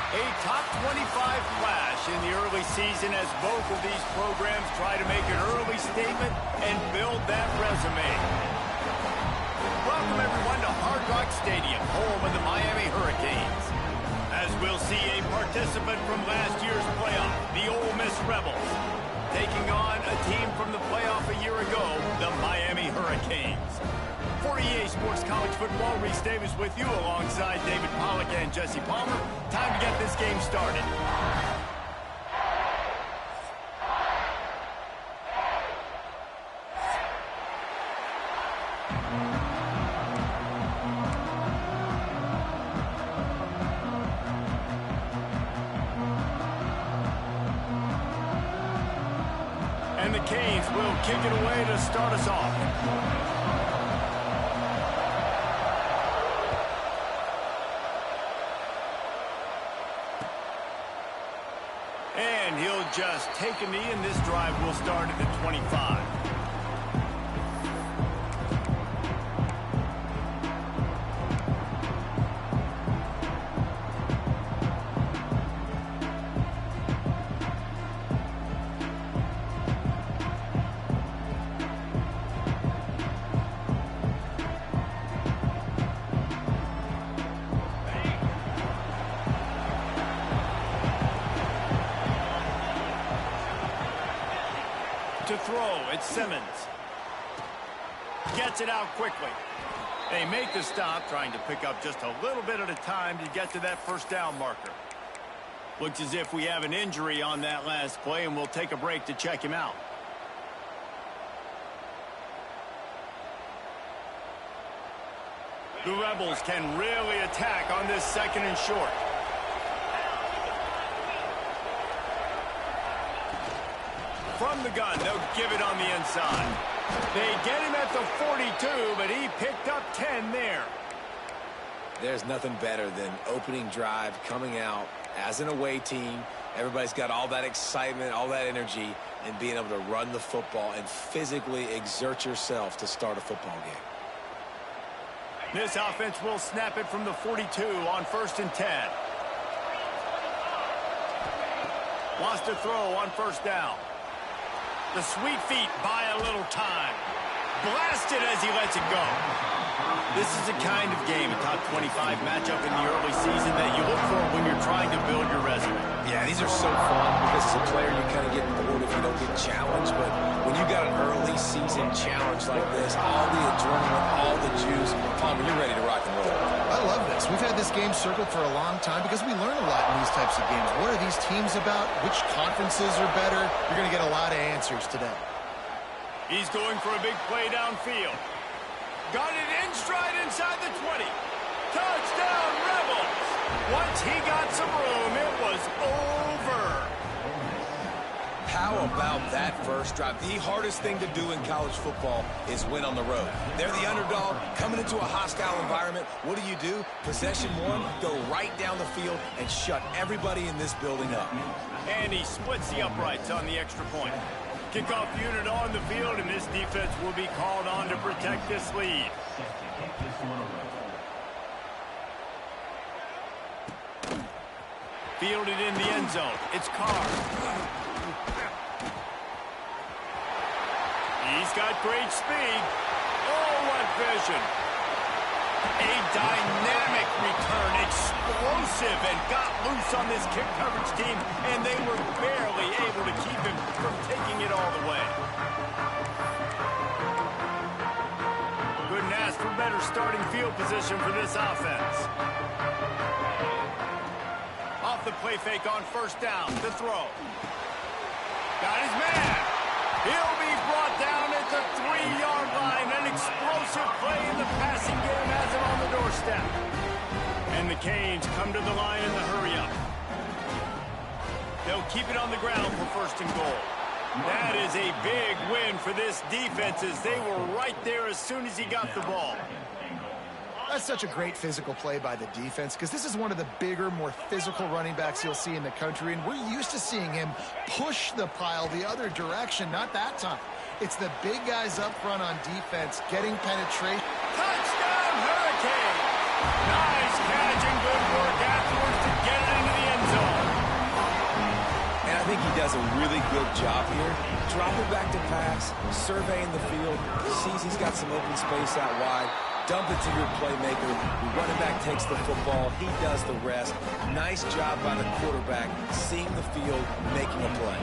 A top 25 flash in the early season as both of these programs try to make an early statement and build that resume. Welcome, everyone, to Hard Rock Stadium, home of the Miami Hurricanes. As we'll see a participant from last year's playoff, the Ole Miss Rebels, taking on a team from the playoff a year ago, the Miami Hurricanes. For EA Sports College Football, Reese Davis with you alongside David Pollack and Jesse Palmer. Time to get this game started. And the Canes will kick it away to start us off. And he'll just take a knee, and this drive will start at the 25. To throw, it's Simmons. Gets it out quickly. They make the stop, trying to pick up just a little bit at a time to get to that first down marker. Looks as if we have an injury on that last play, and we'll take a break to check him out. The Rebels can really attack on this second and short. From the gun, they'll give it on the inside. They get him at the 42, but he picked up 10 there. There's nothing better than opening drive, coming out as an away team. Everybody's got all that excitement, all that energy, and being able to run the football and physically exert yourself to start a football game. This offense will snap it from the 42 on 1st and 10. Wants to throw on first down. The sweet feet buy a little time. Blasted as he lets it go. This is the kind of game, a top 25 matchup in the early season, that you look for when you're trying to build your resume. Yeah, these are so fun because as a player you kind of get bored if you don't get challenged. But when you got an early season challenge like this, all the adrenaline, all the juice, Palmer, you're ready to rock and roll. I love this. We've had this game circled for a long time because we learn a lot in these types of games. What are these teams about? Which conferences are better? You're going to get a lot of answers today. He's going for a big play downfield. Got it in stride inside the 20. Touchdown, Rebels! Once he got some room, it was over. How about that first drive? The hardest thing to do in college football is win on the road. They're the underdog, coming into a hostile environment. What do? Possession one, go right down the field and shut everybody in this building up. And he splits the uprights on the extra point. Kickoff unit on the field, and this defense will be called on to protect this lead. Fielded in the end zone. It's Carr. He's got great speed. Oh, what vision. A dynamic return, explosive, and got loose on this kick coverage team, and they were barely able to keep him from taking it all the way. Couldn't ask for better starting field position for this offense. Off the play fake on first down to throw. Got his man. He'll be brought down at the 3-yard line. An explosive play in the passing game has him on the doorstep. And the Canes come to the line in the hurry-up. They'll keep it on the ground for 1st and goal. That is a big win for this defense, as they were right there as soon as he got the ball. That's such a great physical play by the defense because this is one of the bigger, more physical running backs you'll see in the country, and we're used to seeing him push the pile the other direction. Not that time. It's the big guys up front on defense getting penetration. Touchdown, Hurricane! Nice catch and good work afterwards to get it into the end does a really good job here. Dropping back to pass, surveying the field, sees he's got some open space out wide. Dump it to your playmaker. The running back takes the football. He does the rest. Nice job by the quarterback, seeing the field, making a play.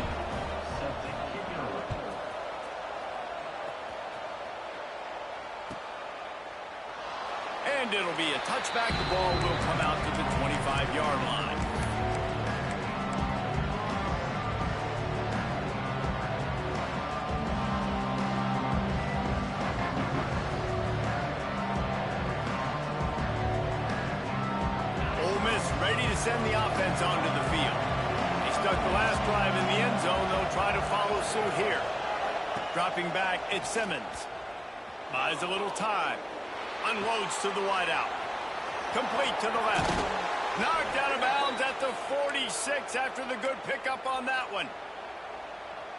And it'll be a touchback. The ball will come out to the 25-yard line. Ready to send the offense onto the field. He stuck the last drive in the end zone. They'll try to follow suit here. Dropping back, it's Simmons. Buys a little time. Unloads to the wideout. Complete to the left. Knocked out of bounds at the 46 after the good pickup on that one.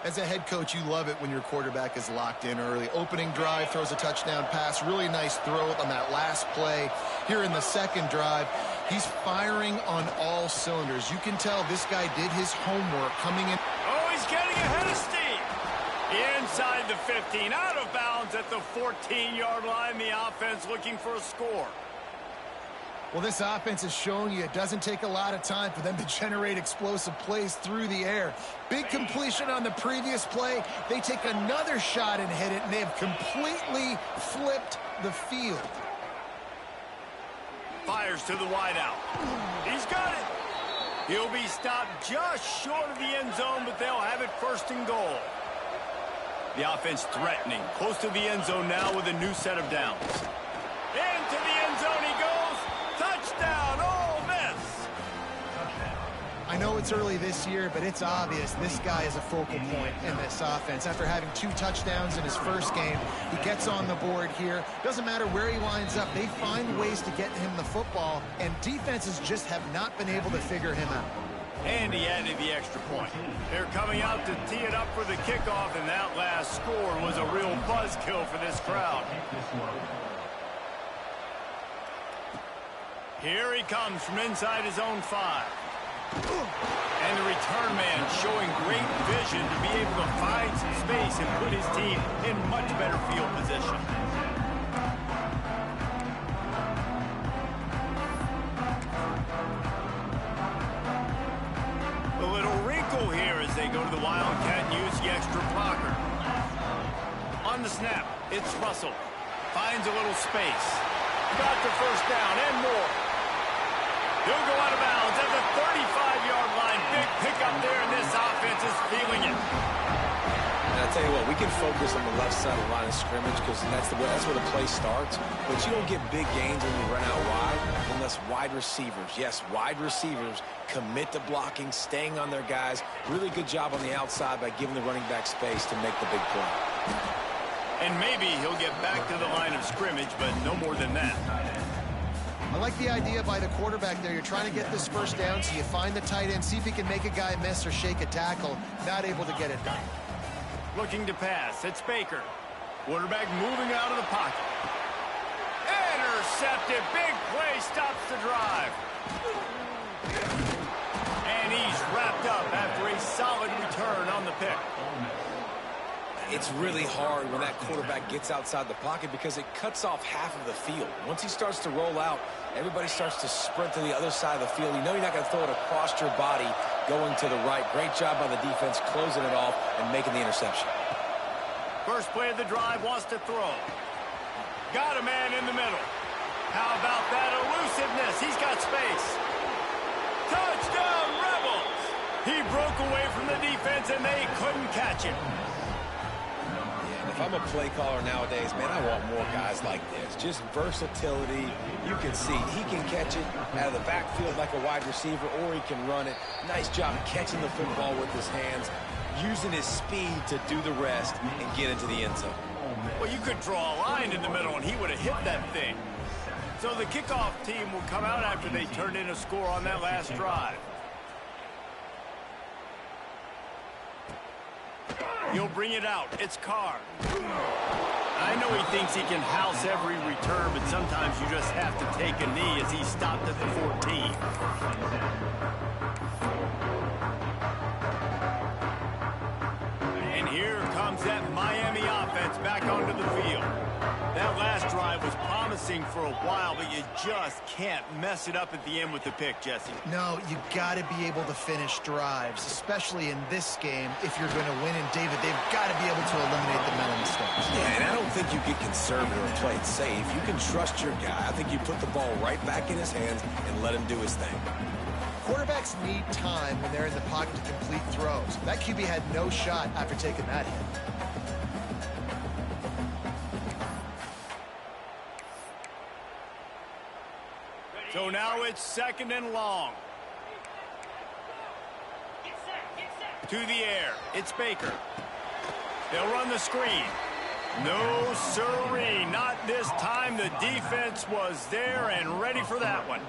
As a head coach, you love it when your quarterback is locked in early. Opening drive, throws a touchdown pass. Really nice throw on that last play. Here in the second drive, he's firing on all cylinders. You can tell this guy did his homework coming in. Oh, he's getting ahead of steam. Inside the 15, out of bounds at the 14-yard line. The offense looking for a score. Well, this offense is showing you it doesn't take a lot of time for them to generate explosive plays through the air. Big completion on the previous play. They take another shot and hit it, and they have completely flipped the field. Fires to the wideout. He's got it. He'll be stopped just short of the end zone, but they'll have it first and goal. The offense threatening. Close to the end zone now with a new set of downs. Into the end zone he goes. Touchdown, Ole Miss. I know it's early this year, but it's obvious this guy is a focal point in this offense. After having 2 touchdowns in his first game, he gets on the board here. Doesn't matter where he lines up. They find ways to get him the football, and defenses just have not been able to figure him out. And he added the extra point. They're coming out to tee it up for the kickoff, and that last score was a real buzzkill for this crowd. Here he comes from inside his own 5. And the return man showing great vision to be able to find some space and put his team in much better field position. A little wrinkle here as they go to the Wildcat and use the extra blocker. On the snap, it's Russell. Finds a little space. Got the first down and more. He'll go out of bounds at the 35-yard line. Big pickup there, and this offense is feeling it. And I'll tell you what, we can focus on the left side of the line of scrimmage because that's where the play starts. But you don't get big gains when you run out wide unless wide receivers, yes, wide receivers, commit to blocking, staying on their guys. Really good job on the outside by giving the running back space to make the big play. And maybe he'll get back to the line of scrimmage, but no more than that. I like the idea by the quarterback there. You're trying to get this first down, so you find the tight end, see if he can make a guy miss or shake a tackle. Not able to get it done. Looking to pass. It's Baker. Quarterback moving out of the pocket. Intercepted. Big play stops the drive. And he's wrapped up after a solid return on the pick. It's really hard when that quarterback gets outside the pocket because it cuts off half of the field. Once he starts to roll out, everybody starts to sprint to the other side of the field. You know you're not going to throw it across your body going to the right. Great job by the defense closing it off and making the interception. First play of the drive, wants to throw. Got a man in the middle. How about that elusiveness? He's got space. Touchdown, Rebels! He broke away from the defense, and they couldn't catch him. If I'm a play caller nowadays, man, I want more guys like this. Just versatility. You can see he can catch it out of the backfield like a wide receiver, or he can run it. Nice job catching the football with his hands, using his speed to do the rest and get into the end zone. Well, you could draw a line in the middle, and he would have hit that thing. So the kickoff team will come out after they turned in a score on that last drive. He'll bring it out. It's Carr. I know he thinks he can house every return, but sometimes you just have to take a knee as he stopped at the 14. comes that Miami offense back onto the field. That last drive was promising for a while, but you just can't mess it up at the end with the pick, Jesse. No, you got to be able to finish drives, especially in this game if you're going to win. And, David, they've got to be able to eliminate the mental mistakes. Yeah, and I don't think you get conservative or play it safe. You can trust your guy. I think you put the ball right back in his hands and let him do his thing. Quarterbacks need time when they're in the pocket to complete throws. That QB had no shot after taking that hit. So now it's 2nd and long. To the air. It's Baker. They'll run the screen. No siree. Not this time. The defense was there and ready for that one.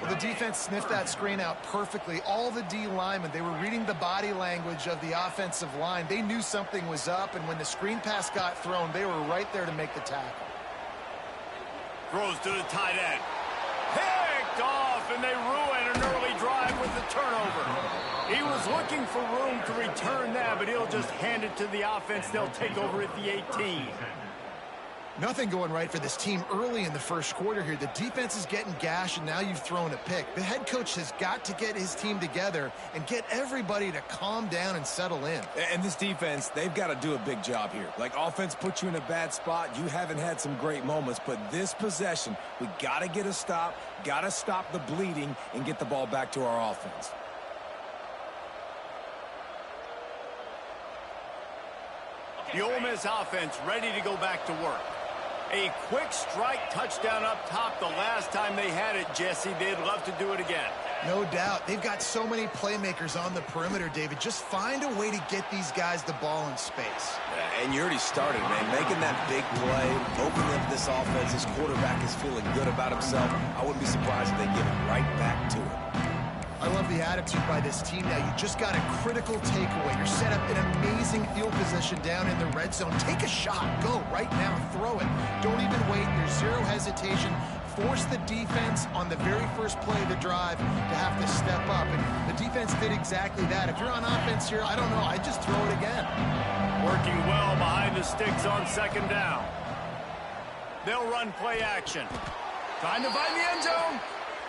Well, the defense sniffed that screen out perfectly. All the D linemen, they were reading the body language of the offensive line. They knew something was up, and when the screen pass got thrown, they were right there to make the tackle. Throws to the tight end. Picked off, and they ruin an early drive with the turnover. He was looking for room to return that, but he'll just hand it to the offense. They'll take over at the 18. Nothing going right for this team early in the first quarter here. The defense is getting gashed, and now you've thrown a pick. The head coach has got to get his team together and get everybody to calm down and settle in. And this defense, they've got to do a big job here. Like, offense puts you in a bad spot. You haven't had some great moments, but this possession, we got to get a stop, got to stop the bleeding, and get the ball back to our offense. The Ole Miss offense ready to go back to work. A quick strike touchdown up top the last time they had it, Jesse. They'd love to do it again. No doubt. They've got so many playmakers on the perimeter, David. Just find a way to get these guys the ball in space. And you already started, man. Making that big play, opening up this offense. This quarterback is feeling good about himself. I wouldn't be surprised if they give it right back to him. I love the attitude by this team now. You just got a critical takeaway. You're set up in amazing field position down in the red zone. Take a shot. Go right now. Throw it. Don't even wait. There's zero hesitation. Force the defense on the very first play of the drive to have to step up. And the defense did exactly that. If you're on offense here, I don't know. I'd just throw it again. Working well behind the sticks on 2nd down. They'll run play action. Trying to find the end zone.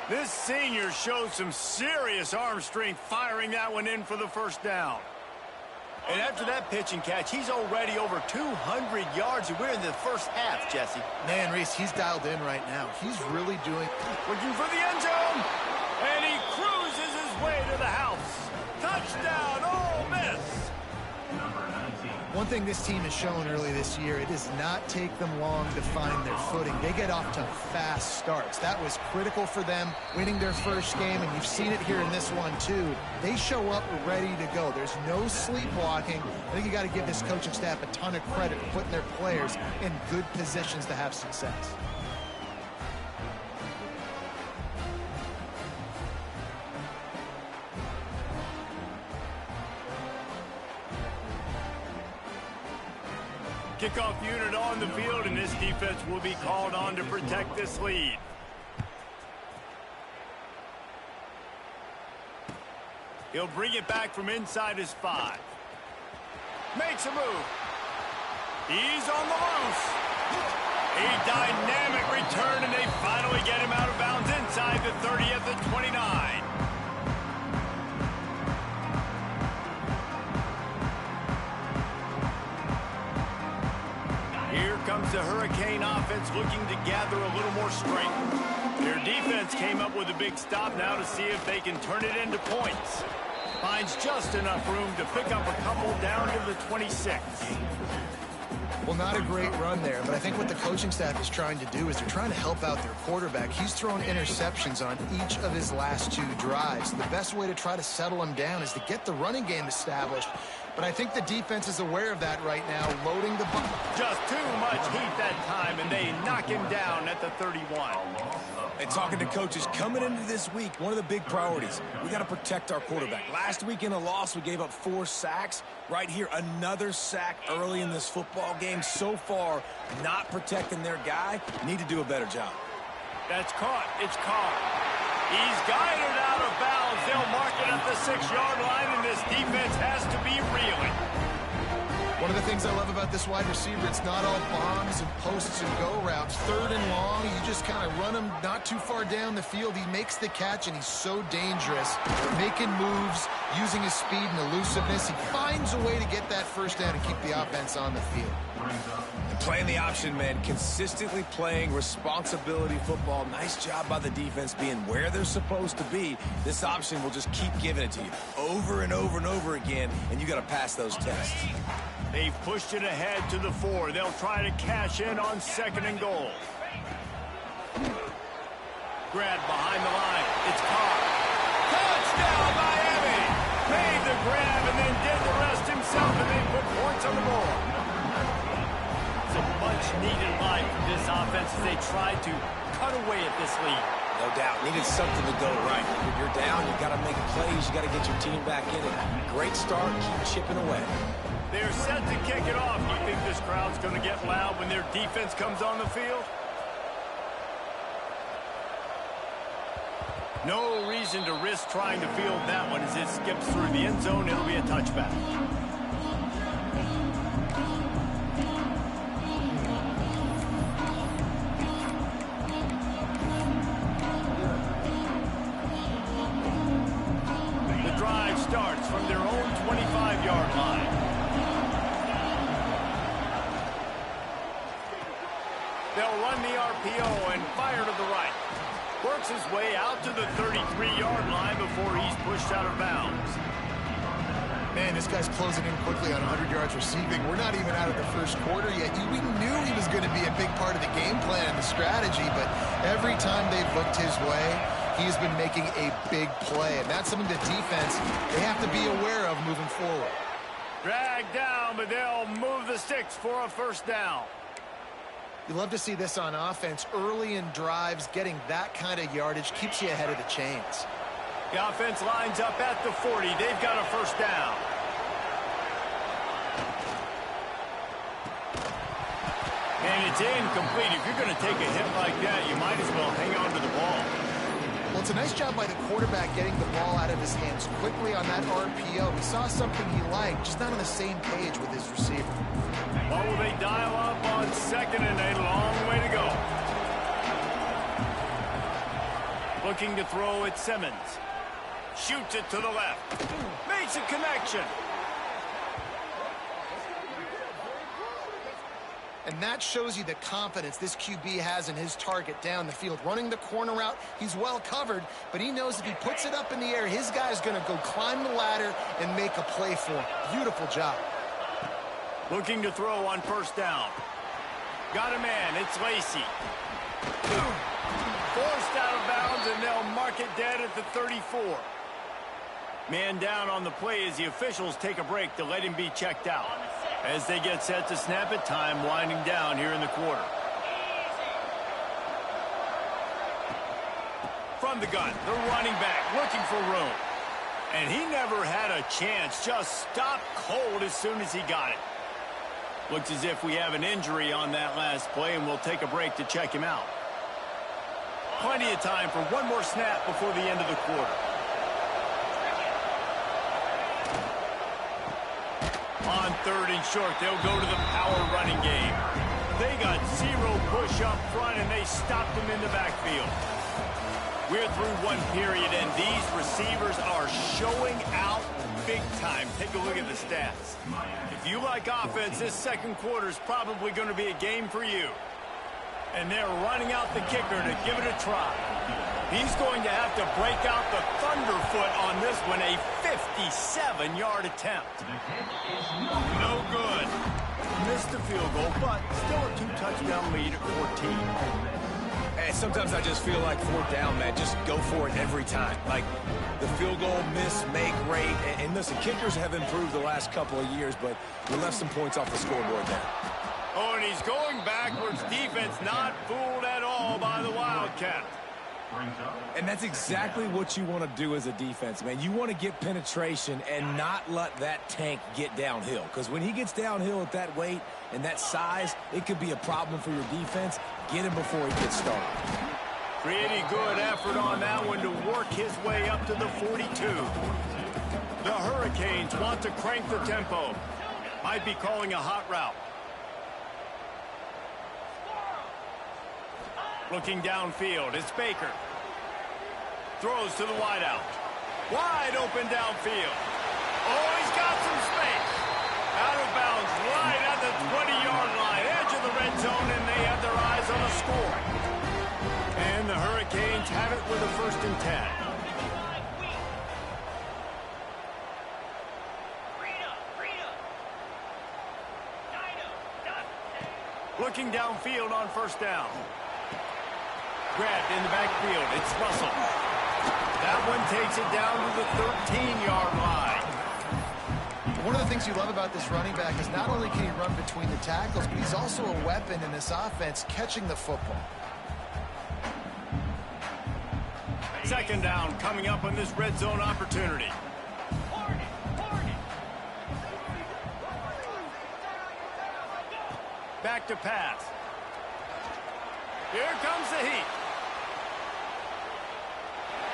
This senior shows some serious arm strength firing that one in for the first down. And after that pitch and catch, he's already over 200 yards, and we're in the first half, Jesse. Man, Reese, he's dialed in right now. He's really doing... Looking for the end zone, and he cruises his way to the house. Touchdown, Ole Miss. One thing this team has shown early this year, it does not take them long to find their footing. They get off to fast starts. That was critical for them, winning their first game, and you've seen it here in this one, too. They show up ready to go. There's no sleepwalking. I think you got to give this coaching staff a ton of credit for putting their players in good positions to have success. Kickoff unit on the field, and this defense will be called on to protect this lead. He'll bring it back from inside his 5. Makes a move. He's on the loose. A dynamic return, and they finally get him out of bounds inside the 30 at the 29. Here comes the Hurricane offense looking to gather a little more strength. Their defense came up with a big stop now to see if they can turn it into points. Finds just enough room to pick up a couple down to the 26. Well, not a great run there, but I think what the coaching staff is trying to do is they're trying to help out their quarterback. He's thrown interceptions on each of his last 2 drives. The best way to try to settle him down is to get the running game established. But I think the defense is aware of that right now, loading the box. Just too much heat that time, and they knock him down at the 31. And talking to coaches, coming into this week, one of the big priorities, we got to protect our quarterback. Last week in a loss, we gave up 4 sacks. Right here, another sack early in this football game. So far, not protecting their guy. Need to do a better job. That's caught. It's caught. He's guided out of bounds. They'll mark it at the 6-yard line, and this defense has to be reeling. One of the things I love about this wide receiver, it's not all bombs and posts and go routes. Third and long, you just kind of run him not too far down the field. He makes the catch, and he's so dangerous. Making moves, using his speed and elusiveness. He finds a way to get that first down and keep the offense on the field. Playing the option, man, consistently playing responsibility football. Nice job by the defense being where they're supposed to be. This option will just keep giving it to you over and over and over again, and you got to pass those tests. They've pushed it ahead to the 4. They'll try to cash in on 2nd and goal. Grab behind the line. It's caught. Touchdown, Miami! Made the grab and then did the rest himself, and they put points on the board. It's a much-needed line for this offense as they tried to cut away at this lead. No doubt. Needed something to go right. If you're down, you got to make plays. You got to get your team back in it. Great start. Keep chipping away. They're set to kick it off. Do you think this crowd's going to get loud when their defense comes on the field? No reason to risk trying to field that one as it skips through the end zone. It'll be a touchback. The drive starts from their own 25-yard line. They'll run the RPO and fire to the right. Works his way out to the 33-yard line before he's pushed out of bounds. Man, this guy's closing in quickly on 100 yards receiving. We're not even out of the first quarter yet. We knew he was going to be a big part of the game plan and the strategy, but every time they've looked his way, he's been making a big play. And that's something the defense, they have to be aware of moving forward. Dragged down, but they'll move the sticks for a first down. You love to see this on offense. Early in drives, getting that kind of yardage keeps you ahead of the chains. The offense lines up at the 40. They've got a first down. And it's incomplete. If you're going to take a hit like that, you might as well hang on to the ball. Well, it's a nice job by the quarterback getting the ball out of his hands quickly on that RPO. He saw something he liked, just not on the same page with his receiver. What will they dial up on 2nd and a long way to go? Looking to throw at Simmons. Shoots it to the left. Makes a connection. And that shows you the confidence this QB has in his target down the field. Running the corner route, he's well covered, but he knows if he puts it up in the air, his guy's going to go climb the ladder and make a play for him. Beautiful job. Looking to throw on first down. Got a man. It's Lacy. Forced out of bounds, and they'll mark it dead at the 34. Man down on the play as the officials take a break to let him be checked out. As they get set to snap it, time winding down here in the quarter. From the gun, the running back looking for room. And he never had a chance, just stopped cold as soon as he got it. Looks as if we have an injury on that last play, and we'll take a break to check him out. Plenty of time for one more snap before the end of the quarter. On 3rd and short, they'll go to the power running game. They got 0 push up front, and they stopped him in the backfield. We're through one period, and these receivers are showing out big time. Take a look at the stats. If you like offense, this second quarter is probably going to be a game for you. And they're running out the kicker to give it a try. He's going to have to break out the thunderfoot on this one, a 57-yard attempt. No good. Missed the field goal, but still a 2-touchdown lead at 14. Hey, sometimes I just feel like 4th down, man. Just go for it every time. Like the field goal miss, make rate. And listen, kickers have improved the last couple of years, but we left some points off the scoreboard there. Oh, and he's going backwards. Defense not fooled at all by the Wildcat. And that's exactly what you want to do as a defense, man. You want to get penetration and not let that tank get downhill. Because when he gets downhill at that weight and that size, it could be a problem for your defense. Get him before he gets started. Pretty good effort on that one to work his way up to the 42. The Hurricanes want to crank the tempo. Might be calling a hot route. Looking downfield, it's Baker. Throws to the wideout. Wide open downfield. Oh, he's got some space. Out of bounds, right at the 20-yard line. Edge of the red zone, and they have their eyes on a score. And the Hurricanes have it with a 1st and 10. Looking downfield on 1st down. Grabbed in the backfield. It's Russell. That one takes it down to the 13-yard line. One of the things you love about this running back is not only can he run between the tackles, but he's also a weapon in this offense catching the football. 2nd down coming up on this red zone opportunity. Back to pass. Here comes the heat.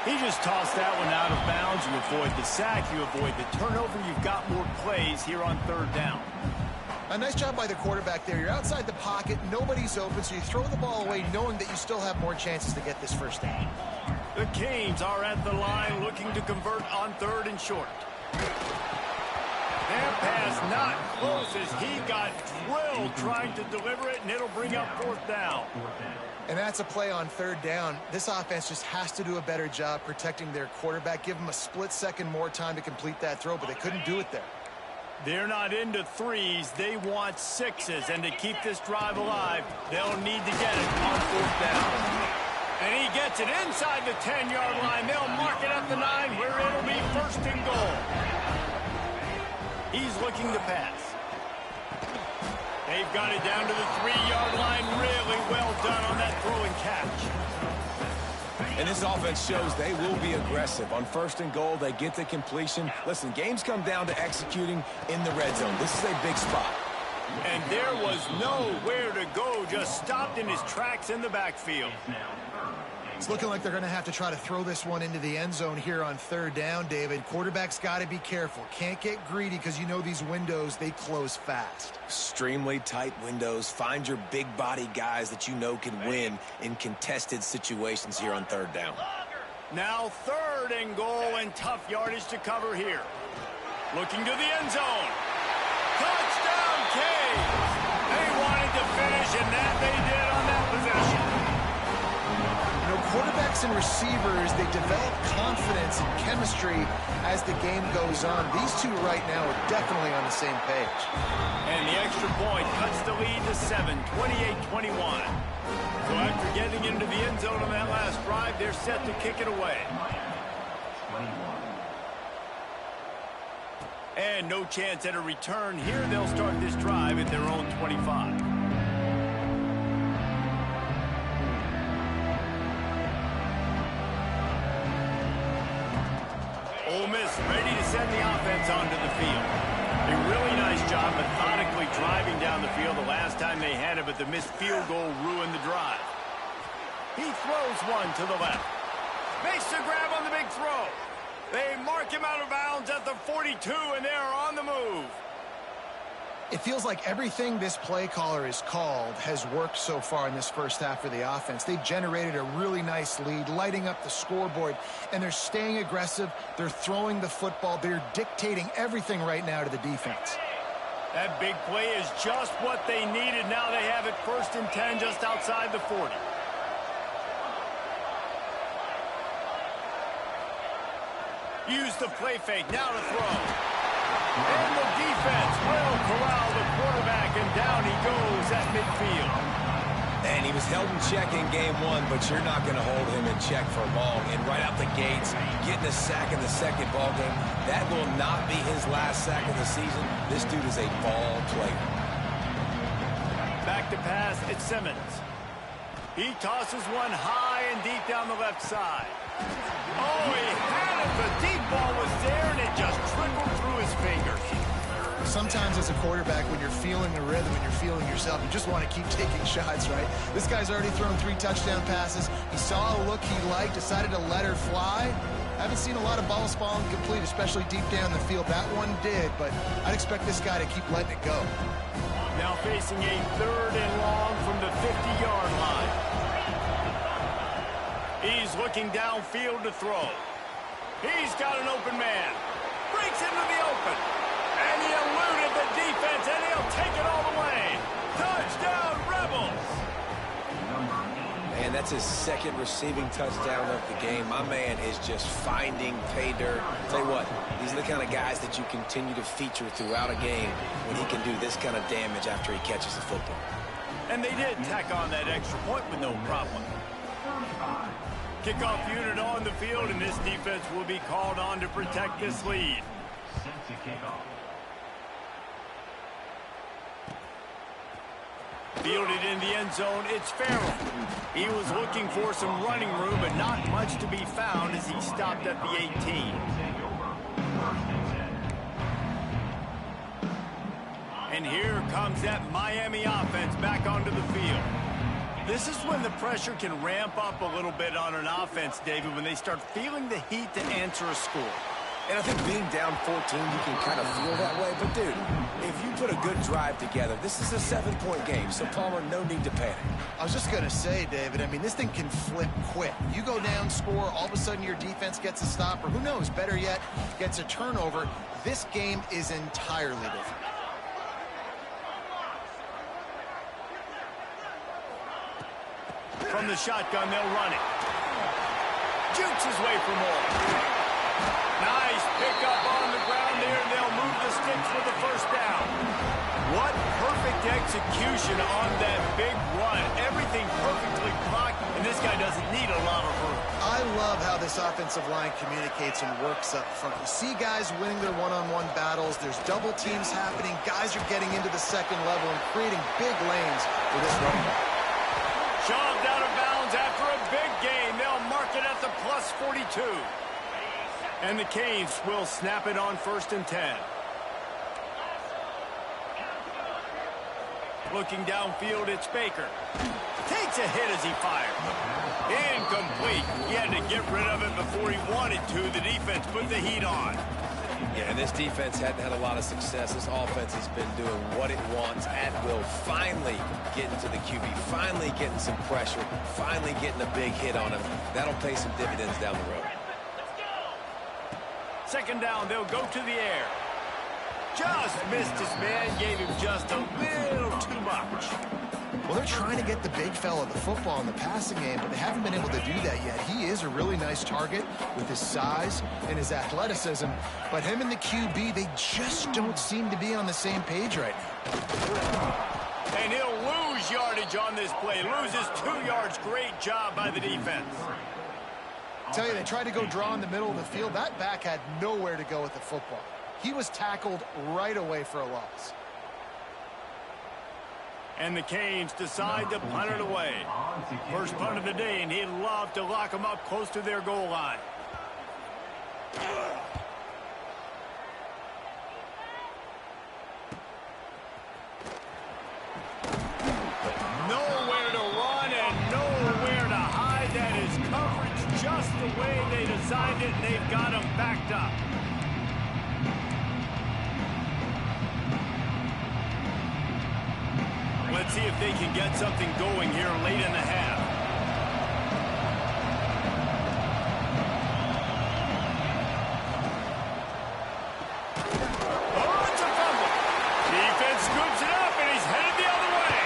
He just tossed that one out of bounds. You avoid the sack, you avoid the turnover. You've got more plays here on 3rd down. A nice job by the quarterback there. You're outside the pocket, nobody's open, so you throw the ball away knowing that you still have more chances to get this 1st down. The Canes are at the line looking to convert on 3rd and short. That pass not close as he got drilled trying to deliver it, and it'll bring up 4th down. And that's a play on 3rd down. This offense just has to do a better job protecting their quarterback. Give them a split second more time to complete that throw, but they couldn't do it there. They're not into 3s. They want 6s, and to keep this drive alive, they'll need to get it on 4th down. And he gets it inside the 10-yard line. They'll mark it at the 9 where it'll be 1st and goal. He's looking to pass. They've got it down to the 3-yard line. Really well done on that throw and catch. And this offense shows they will be aggressive. On 1st and goal, they get the completion. Listen, games come down to executing in the red zone. This is a big spot. And there was nowhere to go. Just stopped in his tracks in the backfield. It's looking like they're going to have to try to throw this one into the end zone here on 3rd down, David. Quarterback's got to be careful. Can't get greedy because you know these windows, they close fast. Extremely tight windows. Find your big body guys that you know can win in contested situations here on 3rd down. Now 3rd and goal and tough yardage to cover here. Looking to the end zone. Touchdown, Canes! They wanted to finish, and that they did on that possession. You know, quarterbacks and receivers, they develop confidence and chemistry as the game goes on. These two right now are definitely on the same page. And the extra point cuts the lead to 7, 28-21. So after getting into the end zone on that last drive, they're set to kick it away. And no chance at a return here. They'll start this drive at their own 25. Ole Miss ready to send the offense onto the field. A really nice job methodically driving down the field the last time they had it, but the missed field goal ruined the drive. He throws one to the left. Makes the grab on the big throw. They mark him out of bounds at the 42, and they're on the move. It feels like everything this play caller has called has worked so far in this 1st half for the offense. They've generated a really nice lead, lighting up the scoreboard, and they're staying aggressive. They're throwing the football. They're dictating everything right now to the defense. That big play is just what they needed. Now they have it 1st and 10 just outside the 40. Use the play fake, now to throw. And the defense will corral the quarterback, and down he goes at midfield. And he was held in check in game 1, but you're not going to hold him in check for long. And right out the gates, getting a sack in the 2nd ball game, that will not be his last sack of the season. This dude is a ball player. Back to pass, it's Simmons. He tosses one high and deep down the left side. Oh, he had it. The deep ball was there, and it just trickled through his fingers. Sometimes as a quarterback, when you're feeling the rhythm and you're feeling yourself, you just want to keep taking shots, right? This guy's already thrown 3 touchdown passes. He saw a look he liked, decided to let her fly. Haven't seen a lot of balls falling complete, especially deep down the field. That one did, but I'd expect this guy to keep letting it go. Now facing a 3rd and long from the 50-yard line. He's looking downfield to throw. He's got an open man. Breaks into the open. And he eluded the defense, and he'll take it all the way. Touchdown, Rebels! And that's his 2nd receiving touchdown of the game. My man is just finding pay dirt. Tell you what, these are the kind of guys that you continue to feature throughout a game when he can do this kind of damage after he catches the football. And they did tack on that extra point with no problem. Kickoff unit on the field, and this defense will be called on to protect this lead. Set to kickoff. Fielded in the end zone, it's Farrell. He was looking for some running room, but not much to be found as he stopped at the 18. And here comes that Miami offense back onto the field. This is when the pressure can ramp up a little bit on an offense, David, when they start feeling the heat to answer a score. And I think being down 14, you can kind of feel that way. But, dude, if you put a good drive together, this is a 7-point game. So, Palmer, no need to panic. I was just going to say, David, I mean, this thing can flip quick. You go down, score, all of a sudden your defense gets a stop, or who knows, better yet, gets a turnover. This game is entirely different. From the shotgun, they'll run it. Jukes his way for more. Nice pickup on the ground there, and they'll move the sticks for the 1st down. What perfect execution on that big run. Everything perfectly blocked, and this guy doesn't need a lot of room. I love how this offensive line communicates and works up front. You see guys winning their one-on-one battles. There's double teams happening. Guys are getting into the 2nd level and creating big lanes for this running back. Shoved out of bounds after a big gain. They'll mark it at the plus 42. And the Canes will snap it on 1st and 10. Looking downfield, it's Baker. Takes a hit as he fired. Incomplete. He had to get rid of it before he wanted to. The defense put the heat on. Yeah, and this defense hadn't had a lot of success. This offense has been doing what it wants at will. Finally getting to the QB. Finally getting some pressure. Finally getting a big hit on him. That'll pay some dividends down the road. 2nd down, they'll go to the air. Just missed his man, gave him just a little too much. Well, they're trying to get the big fella the football in the passing game, but they haven't been able to do that yet. He is a really nice target with his size and his athleticism, but him and the QB, they just don't seem to be on the same page right now. And he'll lose yardage on this play. Loses 2 yards. Great job by the defense. Tell you, they tried to go draw in the middle of the field. That back had nowhere to go with the football. He was tackled right away for a loss. And the Canes decide to punt it away. First punt of the day, and he'd love to lock them up close to their goal line. Nowhere to run and nowhere to hide. That is coverage just the way they designed it, and they've got him backed up. Let's see if they can get something going here late in the half. Oh, it's a fumble. Defense scoops it up, and he's headed the other way.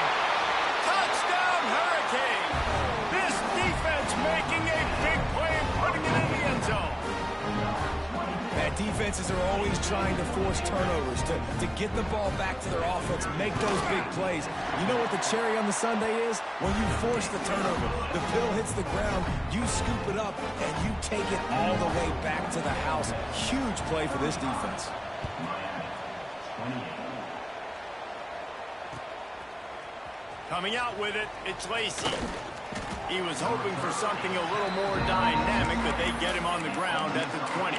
Touchdown, Hurricane. This defense making a big play and putting it in the end zone. Defenses are always trying to force turnovers, to get the ball back to their offense, make those big plays. You know what the cherry on the sundae is? When you force the turnover, the pill hits the ground, you scoop it up, and you take it all the way back to the house. Huge play for this defense. Coming out with it, it's Lacy. He was hoping for something a little more dynamic, but they get him on the ground at the 20.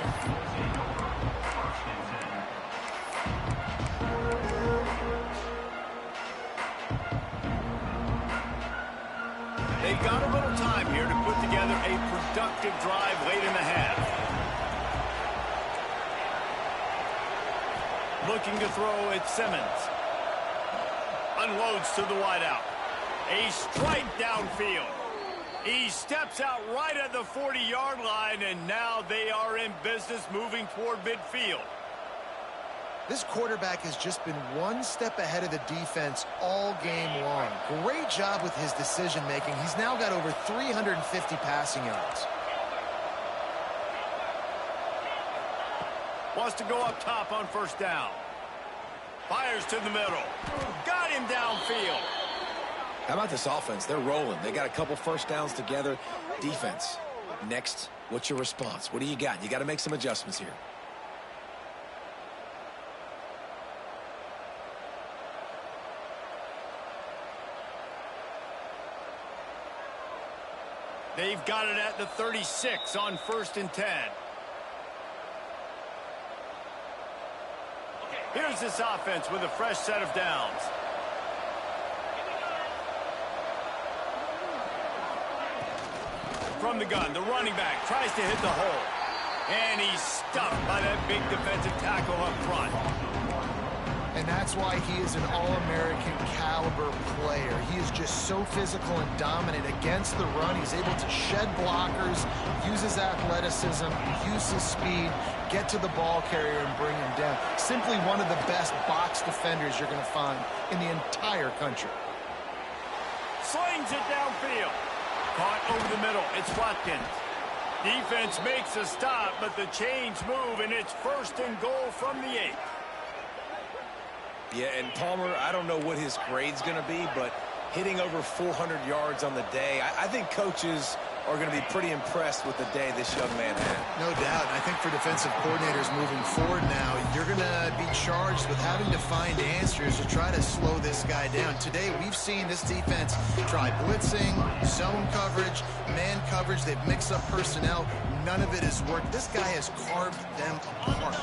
They've got a little time here to put together a productive drive late in the half. looking to throw. It's Simmons. Unloads to the wideout. A strike downfield. He steps out right at the 40-yard line, and now they are in business moving toward midfield. This quarterback has just been one step ahead of the defense all game long. Great job with his decision-making. He's now got over 350 passing yards. Wants to go up top on first down. Fires to the middle. Got him downfield. How about this offense? They're rolling. They got a couple first downs together. Defense. Next, what's your response? What do you got? You got to make some adjustments here. They've got it at the 36 on 1st and 10. Here's this offense with a fresh set of downs. From the gun, the running back tries to hit the hole. And he's stuffed by that big defensive tackle up front. And that's why he is an All-American caliber player. He is just so physical and dominant against the run. He's able to shed blockers, use his athleticism, use his speed, get to the ball carrier and bring him down. Simply one of the best box defenders you're going to find in the entire country. Slings it downfield. Caught over the middle. It's Watkins. Defense makes a stop, but the chains move, and it's 1st and goal from the 8. Yeah, and Palmer, I don't know what his grade's going to be, but hitting over 400 yards on the day, I think coaches are going to be pretty impressed with the day this young man had. No doubt. And I think for defensive coordinators moving forward now, you're going to be charged with having to find answers to try to slow this guy down. Today, we've seen this defense try blitzing, zone coverage, man coverage. They've mixed up personnel. None of it has worked. This guy has carved them apart.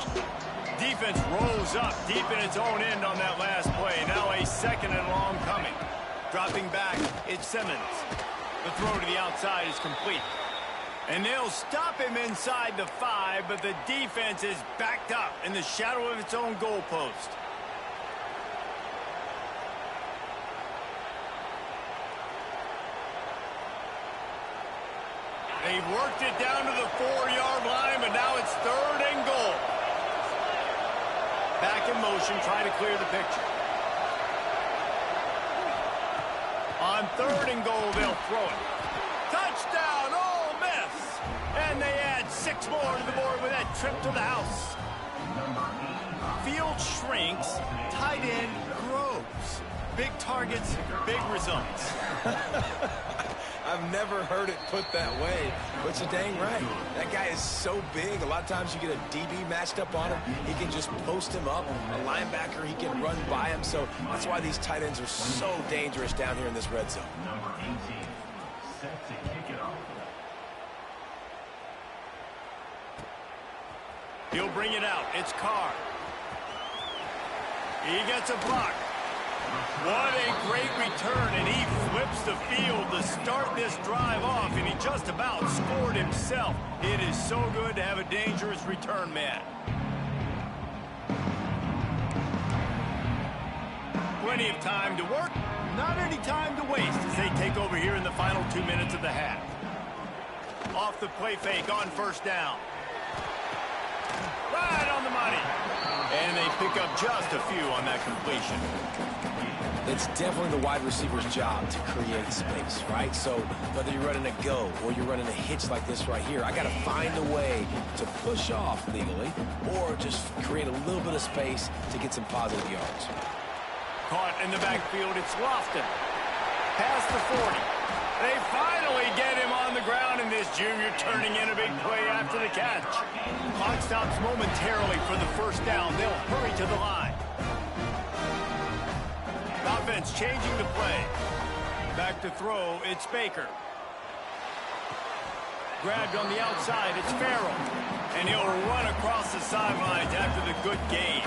Defense rolls up deep in its own end on that last play. Now a 2nd and long coming. Dropping back, it's Simmons. The throw to the outside is complete. And they'll stop him inside the 5, but the defense is backed up in the shadow of its own goalpost. They've worked it down to the 4-yard line, but now it's 3rd and goal. Back in motion, trying to clear the picture. On 3rd and goal, they'll throw it. Touchdown, Ole Miss! And they add 6 more to the board with that trip to the house. Field shrinks, tight end grows. Big targets, big results. I've never heard it put that way, but you're dang right. That guy is so big. A lot of times you get a DB matched up on him. He can just post him up. A linebacker, he can run by him. So that's why these tight ends are so dangerous down here in this red zone. Number 18, set to kick it off. He'll bring it out. It's Carr. He gets a block. What a great return, and he flips the field to start this drive off, and he just about scored himself. It is so good to have a dangerous return man. Plenty of time to work, not any time to waste as they take over here in the final 2 minutes of the half. Off the play fake on 1st down. Right on the money. And they pick up just a few on that completion. It's definitely the wide receiver's job to create space, right? So whether you're running a go or you're running a hitch like this right here, I got to find a way to push off legally or just create a little bit of space to get some positive yards. Caught in the backfield, it's Lofton. Past the 40. They finally get him on the ground, and this junior turning in a big play after the catch. Clock stops momentarily for the 1st down. They'll hurry to the line. Offense changing the play. Back to throw, it's Baker. Grabbed on the outside, it's Farrell. And he'll run across the sidelines after the good gain.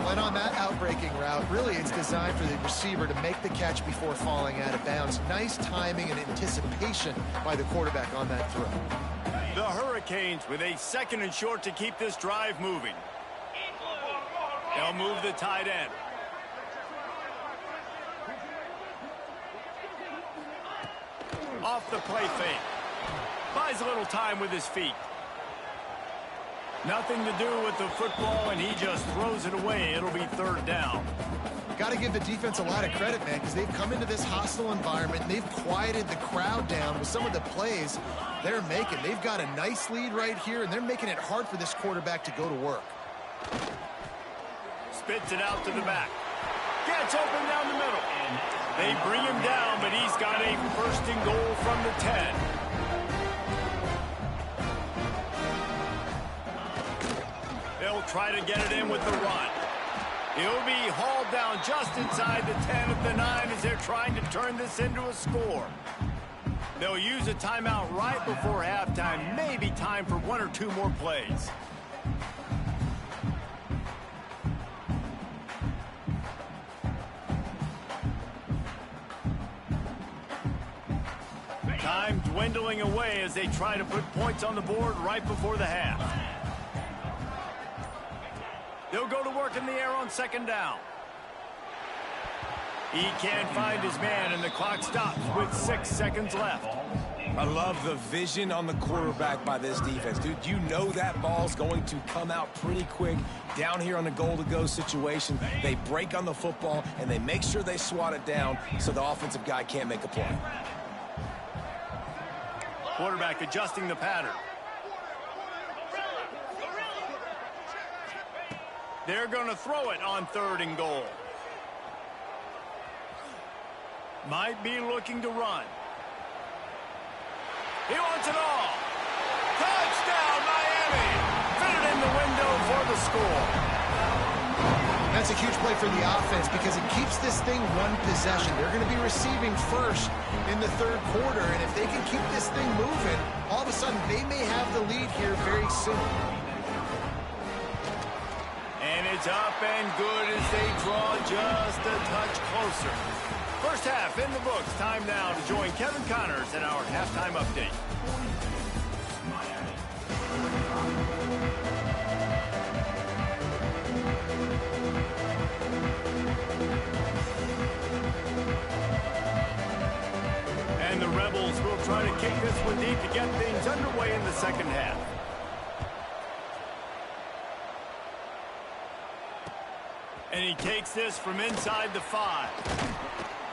And on that outbreaking route, really it's designed for the receiver to make the catch before falling out of bounds. Nice timing and anticipation by the quarterback on that throw. The Hurricanes with a 2nd and short to keep this drive moving. They'll move the tight end. Off the play fake. Buys a little time with his feet. Nothing to do with the football, and he just throws it away. It'll be third down. Got to give the defense a lot of credit, man, because they've come into this hostile environment, and they've quieted the crowd down with some of the plays they're making. They've got a nice lead right here, and they're making it hard for this quarterback to go to work. Spits it out to the back. Gets open down the middle. They bring him down, but he's got a first and goal from the 10. They'll try to get it in with the run. He'll be hauled down just inside the 10 at the 9 as they're trying to turn this into a score. They'll use a timeout right before halftime. Maybe time for one or two more plays. Time dwindling away as they try to put points on the board right before the half. They'll go to work in the air on second down. He can't find his man, and the clock stops with 6 seconds left. I love the vision on the quarterback by this defense. Dude, you know that ball's going to come out pretty quick. Down here on the goal-to-go situation, they break on the football, and they make sure they swat it down so the offensive guy can't make a play. Quarterback adjusting the pattern. They're going to throw it on third and goal. Might be looking to run. He wants it all. Touchdown, Miami! Fit it in the window for the score. That's a huge play for the offense because it keeps this thing one possession. They're going to be receiving first in the third quarter, and if they can keep this thing moving, all of a sudden they may have the lead here very soon. And it's up and good as they draw just a touch closer. First half in the books. Time now to join Kevin Connors in our halftime update. And the Rebels will try to kick this one deep to get things underway in the second half. And he takes this from inside the 5.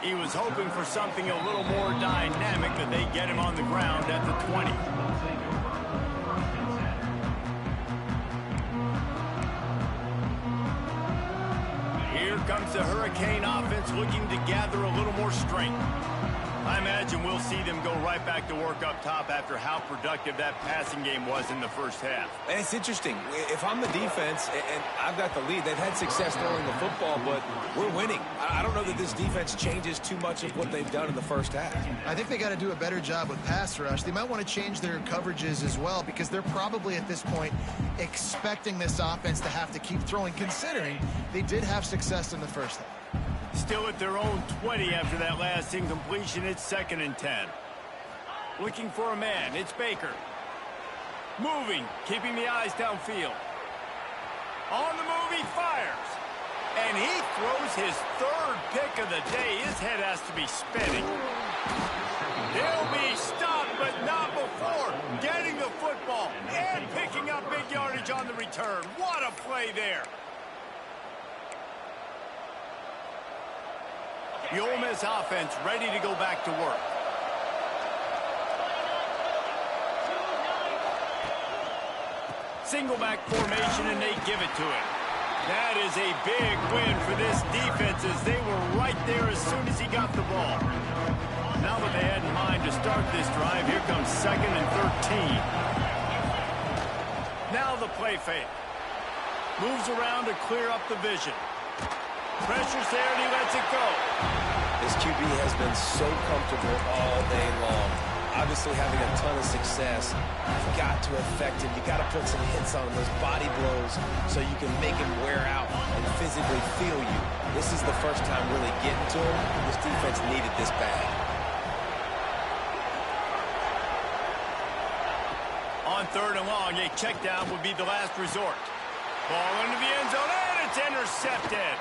He was hoping for something a little more dynamic, that they get him on the ground at the 20. Here comes the Hurricane offense looking to gather a little more strength. I imagine we'll see them go right back to work up top after how productive that passing game was in the first half. And it's interesting. If I'm the defense and I've got the lead, they've had success throwing the football, but we're winning. I don't know that this defense changes too much of what they've done in the first half. I think they got to do a better job with pass rush. They might want to change their coverages as well because they're probably at this point expecting this offense to have to keep throwing, considering they did have success in the first half. Still at their own 20 after that last incompletion. It's 2nd and 10. Looking for a man. It's Baker. Moving, keeping the eyes downfield. On the move, he fires. And he throws his 3rd pick of the day. His head has to be spinning. He'll be stopped, but not before getting the football and picking up big yardage on the return. What a play there. The Ole Miss offense ready to go back to work. Single back formation, and they give it to him. That is a big win for this defense as they were right there as soon as he got the ball. Now that they had in mind to start this drive, here comes 2nd and 13. Now the play fake. Moves around to clear up the vision. Pressure's there, and he lets it go. This QB has been so comfortable all day long. Obviously having a ton of success. You've got to affect him. You've got to put some hits on him, those body blows, so you can make him wear out and physically feel you. This is the first time really getting to him. This defense needed this bad. On 3rd and long, a check down would be the last resort. Ball into the end zone, and it's It's intercepted.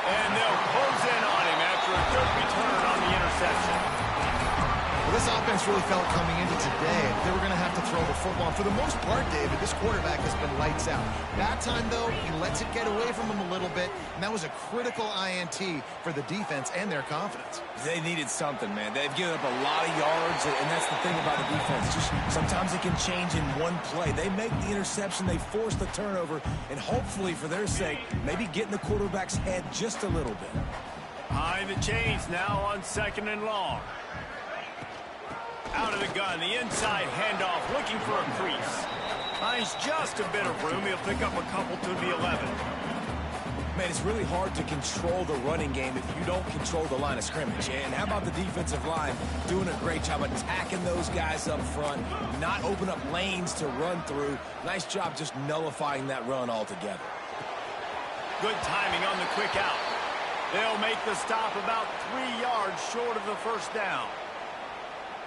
And they'll close in on him after a good return on the interception. Well, this offense really felt coming into today. They were going to have to throw the football. For the most part, David, this quarterback has been lights out. That time, though, he lets it get away from him a little bit, and that was a critical INT for the defense and their confidence. They needed something, man. They've given up a lot of yards, and that's the thing about the defense. Just sometimes it can change in one play. They make the interception, they force the turnover, and hopefully, for their sake, maybe get in the quarterback's head just a little bit. Behind the chains now on 2nd and long. Out of the gun, the inside handoff, looking for a crease. Finds just a bit of room. He'll pick up a couple to the 11. Man, it's really hard to control the running game if you don't control the line of scrimmage. And how about the defensive line doing a great job attacking those guys up front, not open up lanes to run through. Nice job just nullifying that run altogether. Good timing on the quick out. They'll make the stop about 3 yards short of the first down.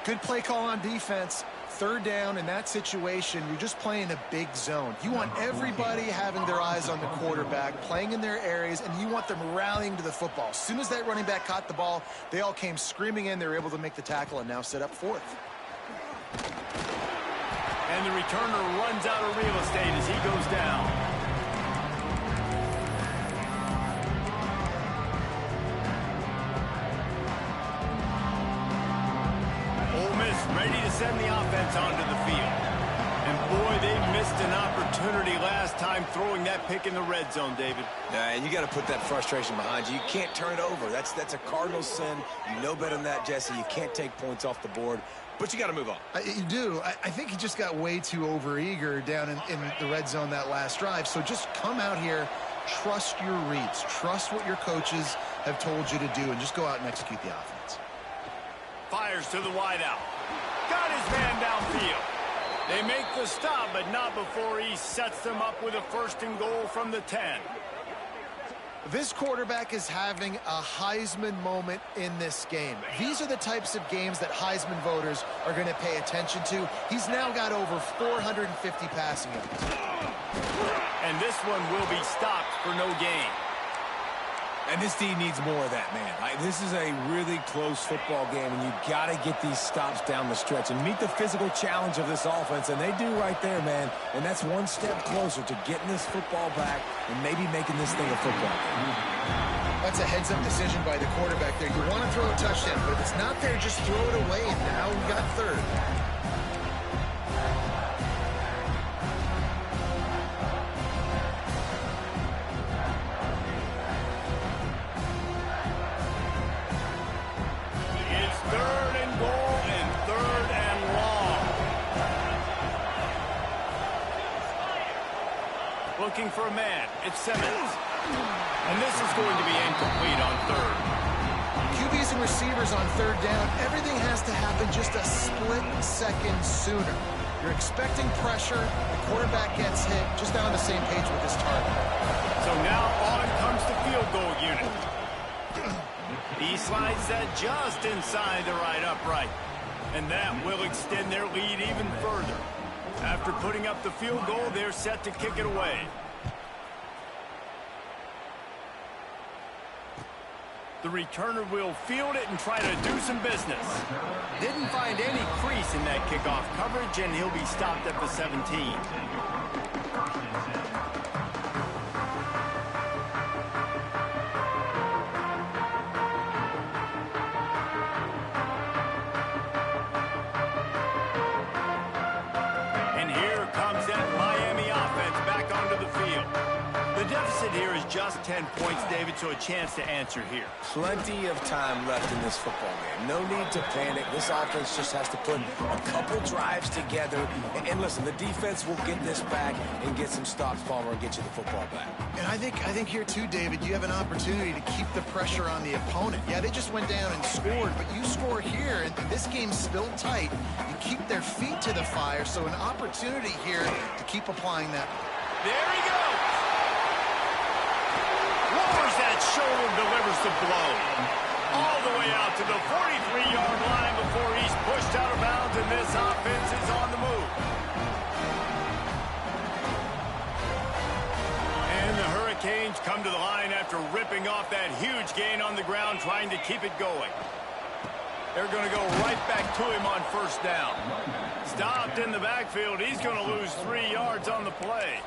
Good play call on defense. 3rd down in that situation, you're just playing a big zone. You want everybody having their eyes on the quarterback, playing in their areas, and you want them rallying to the football. As soon as that running back caught the ball, they all came screaming in. They were able to make the tackle and now set up 4th. And the returner runs out of real estate as he goes down. Ready to send the offense onto the field. And boy, they missed an opportunity last time throwing that pick in the red zone, David. And you got to put that frustration behind you. You can't turn it over. That's a Cardinals sin. You know better than that, Jesse. You can't take points off the board, but you got to move on. You do. I think he just got way too overeager down in the red zone that last drive. So just come out here, trust your reads, trust what your coaches have told you to do, and just go out and execute the offense. Fires to the wideout. Got his man downfield. They make the stop, but not before he sets them up with a 1st and goal from the 10. This quarterback is having a Heisman moment in this game. These are the types of games that Heisman voters are going to pay attention to. He's now got over 450 passing yards. And this one will be stopped for no gain. And this D needs more of that, man. This is a really close football game, and you got to get these stops down the stretch and meet the physical challenge of this offense, and they do right there, man. And that's one step closer to getting this football back and maybe making this thing a football game. That's a heads-up decision by the quarterback there. You want to throw a touchdown, but if it's not there, just throw it away, and now we got 3rd. Looking for a man. It's Simmons. And this is going to be incomplete on 3rd. QBs and receivers on 3rd down, everything has to happen just a split second sooner. You're expecting pressure, the quarterback gets hit, just not on the same page with his target. So now on comes the field goal unit. He slides that just inside the right upright. And that will extend their lead even further. After putting up the field goal, they're set to kick it away. The returner will field it and try to do some business. Didn't find any crease in that kickoff coverage, and he'll be stopped at the 17. Here is just 10 points, David, so a chance to answer here. Plenty of time left in this football game. No need to panic. This offense just has to put a couple drives together. And listen, the defense will get this back and get some stops, Palmer, and get you the football back. And I think here too, David, you have an opportunity to keep the pressure on the opponent. Yeah, they just went down and scored, but you score here, and this game's still tight. You keep their feet to the fire, so an opportunity here to keep applying that. There he goes. Lowers that shoulder, delivers the blow. All the way out to the 43-yard line before he's pushed out of bounds, and this offense is on the move. And teams come to the line after ripping off that huge gain on the ground, trying to keep it going. They're going to go right back to him on first down. Stopped in the backfield. He's going to lose 3 yards on the play.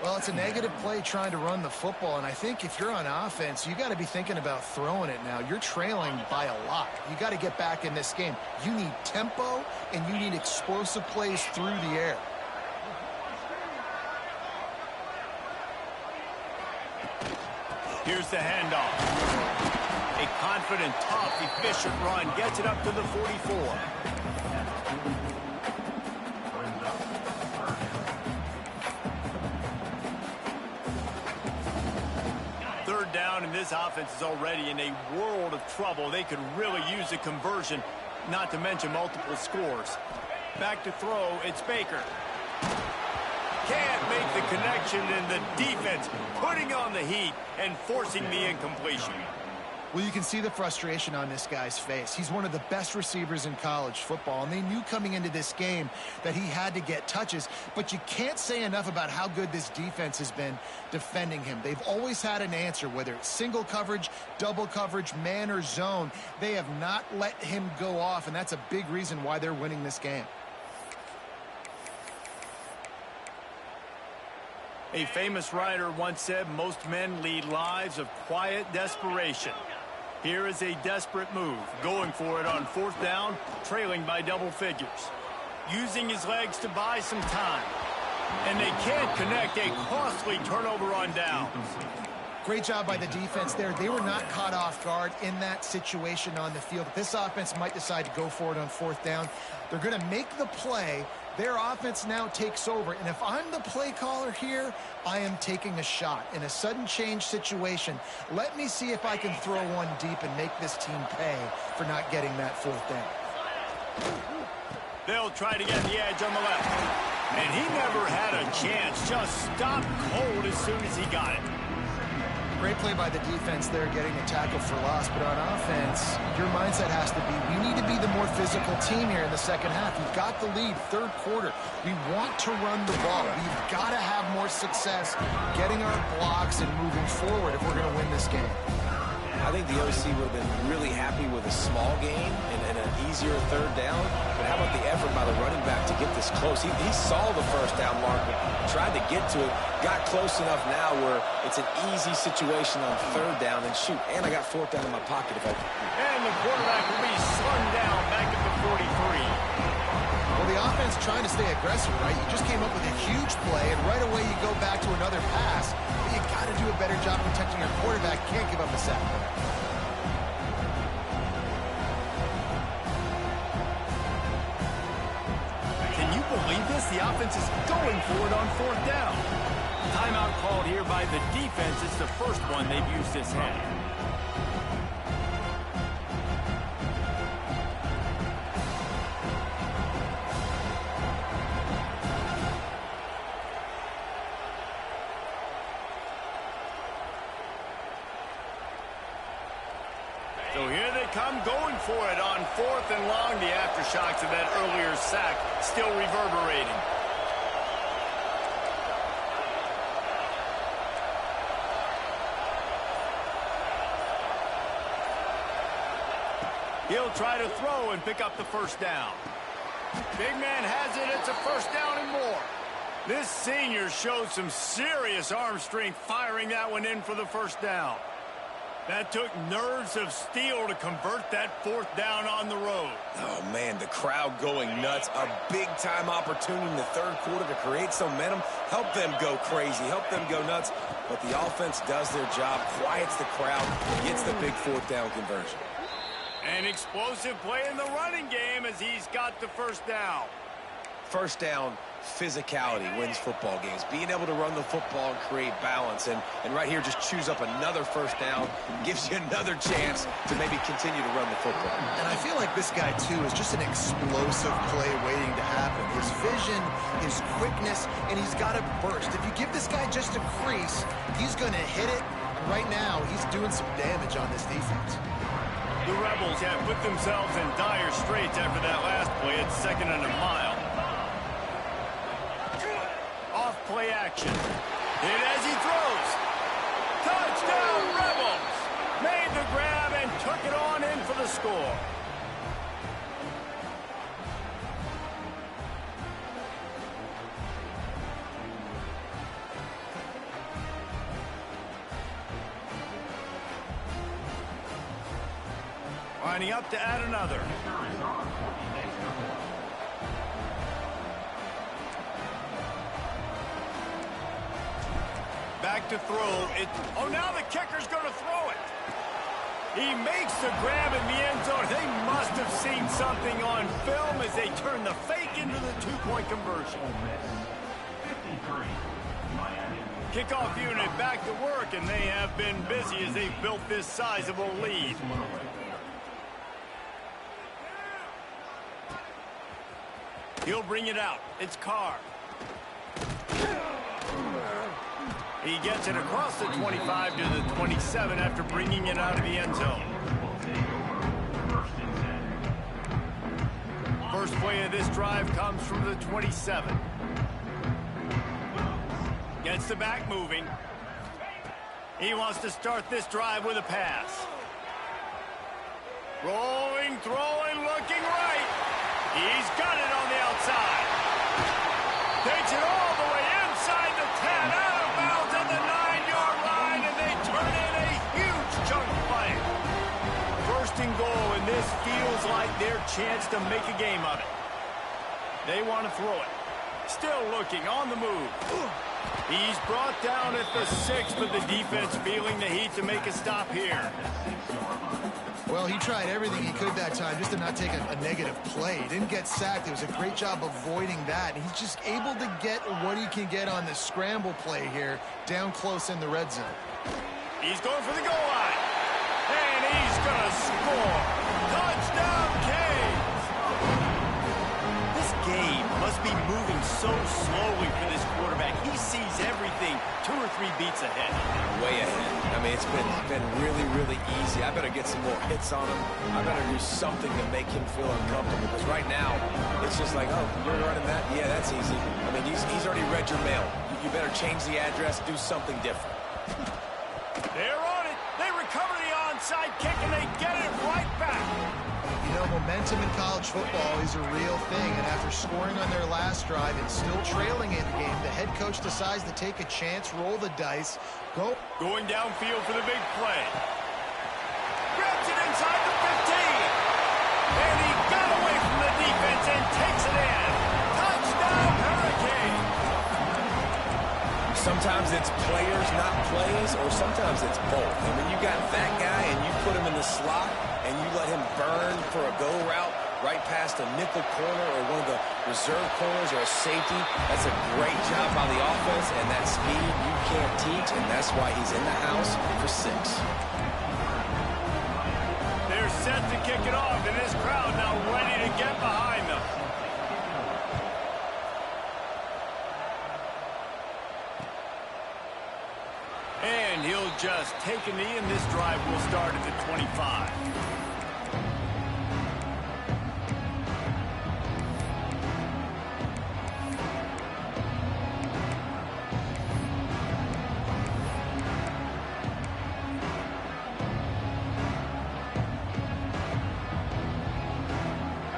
Well, it's a negative play trying to run the football, and I think if you're on offense, you got to be thinking about throwing it now. You're trailing by a lot. You got to get back in this game. You need tempo, and you need explosive plays through the air. Here's the handoff. A confident, tough, efficient run gets it up to the 44. Third down, and this offense is already in a world of trouble. They could really use a conversion, not to mention multiple scores. Back to throw, it's Baker. Can't make the connection, and the defense putting on the heat and forcing the incompletion. Well, you can see the frustration on this guy's face. He's one of the best receivers in college football, and they knew coming into this game that he had to get touches, but you can't say enough about how good this defense has been defending him. They've always had an answer, whether it's single coverage, double coverage, man or zone. They have not let him go off, and that's a big reason why they're winning this game. A famous writer once said, most men lead lives of quiet desperation. Here is a desperate move, going for it on fourth down, trailing by double figures. Using his legs to buy some time. And they can't connect, a costly turnover on down. Great job by the defense there. They were not caught off guard in that situation on the field. This offense might decide to go for it on fourth down. They're going to make the play. Their offense now takes over, and if I'm the play caller here, I am taking a shot. In a sudden change situation, let me see if I can throw one deep and make this team pay for not getting that fourth down. They'll try to get the edge on the left. And he never had a chance, just stopped cold as soon as he got it. Great play by the defense there, getting a tackle for loss. But on offense, your mindset has to be, we need to be the more physical team here in the second half. We've got the lead, third quarter. We want to run the ball. We've got to have more success getting our blocks and moving forward if we're going to win this game. I think the OC would have been really happy with a small gain and an easier third down. But how about the effort by the running back to get this close? He saw the first down mark, but tried to get to it. Got close enough now where it's an easy situation on third down. And shoot, and I got fourth down in my pocket. And the quarterback will be slung down back at the 43. Well, the offense trying to stay aggressive, right? You just came up with a huge play, and right away you go back to another pass. But you got to do a better job protecting your quarterback. Can't give up a sack there. Can you believe this? The offense is going for it on fourth down. Timeout called here by the defense. It's the first one they've used this half. So here they come, going for it on fourth and long. The aftershocks of that earlier sack still reverberating. He'll try to throw and pick up the first down. Big man has it. It's a first down and more. This senior showed some serious arm strength firing that one in for the first down. That took nerves of steel to convert that fourth down on the road. Oh, man, the crowd going nuts. A big-time opportunity in the third quarter to create some momentum. Help them go crazy. Help them go nuts. But the offense does their job, quiets the crowd, gets the big fourth down conversion. An explosive play in the running game as he's got the first down. First down, physicality wins football games. Being able to run the football and create balance. And right here, just choose up another first down. Gives you another chance to maybe continue to run the football. And I feel like this guy, too, is just an explosive play waiting to happen. His vision, his quickness, and he's got a burst. If you give this guy just a crease, he's going to hit it. And right now, he's doing some damage on this defense. The Rebels have put themselves in dire straits after that last play at second and a mile. Off play action. Hit as he throws. Touchdown, Rebels! Made the grab and took it on in for the score. Lining up to add another. Back to throw. Oh, now the kicker's going to throw it. He makes the grab in the end zone. They must have seen something on film as they turn the fake into the two-point conversion. Kickoff unit back to work, and they have been busy as they've built this sizable lead. He'll bring it out. It's Carr. He gets it across the 25 to the 27 after bringing it out of the end zone. First play of this drive comes from the 27. Gets the back moving. He wants to start this drive with a pass. Rolling, throwing, looking right. He's got it on the outside. Takes it all the way inside the 10, out of bounds at the 9-yard line, and they turn in a huge chunk play. First and goal, and this feels like their chance to make a game of it. They want to throw it. Still looking, on the move. He's brought down at the 6, but the defense feeling the heat to make a stop here. Well, he tried everything he could that time just to not take a negative play. He didn't get sacked. It was a great job avoiding that. And he's just able to get what he can get on the scramble play here down close in the red zone. He's going for the goal line. And he's going to score. Touchdown, Canes! This game must be moving so slowly for this quarterback. He sees everything 2 or 3 beats ahead. Way ahead. I mean, it's been really, really easy. I better get some more hits on him. I better do something to make him feel uncomfortable. Because right now, it's just like, oh, you're running that? Yeah, that's easy. I mean, he's already read your mail. You better change the address, do something different. They're on it. They recover the onside kick, and they get it right back. You know, momentum in college football is a real thing, and after scoring on their last drive and still trailing in the game, the head coach decides to take a chance, roll the dice, Going downfield for the big play. Grabs it inside the 15. And he got away from the defense and takes it in. Touchdown, Hurricane. Sometimes it's players, not plays, or sometimes it's both. I mean, you got that guy and you put him in the slot and you let him burn for a go route right past a nickel corner or one of the reserve corners or a safety. That's a great job by the offense, and that speed you can't teach, and that's why he's in the house for 6. They're set to kick it off, and this crowd now ready to get behind them. And he'll just take a knee, and this drive will start at the 25.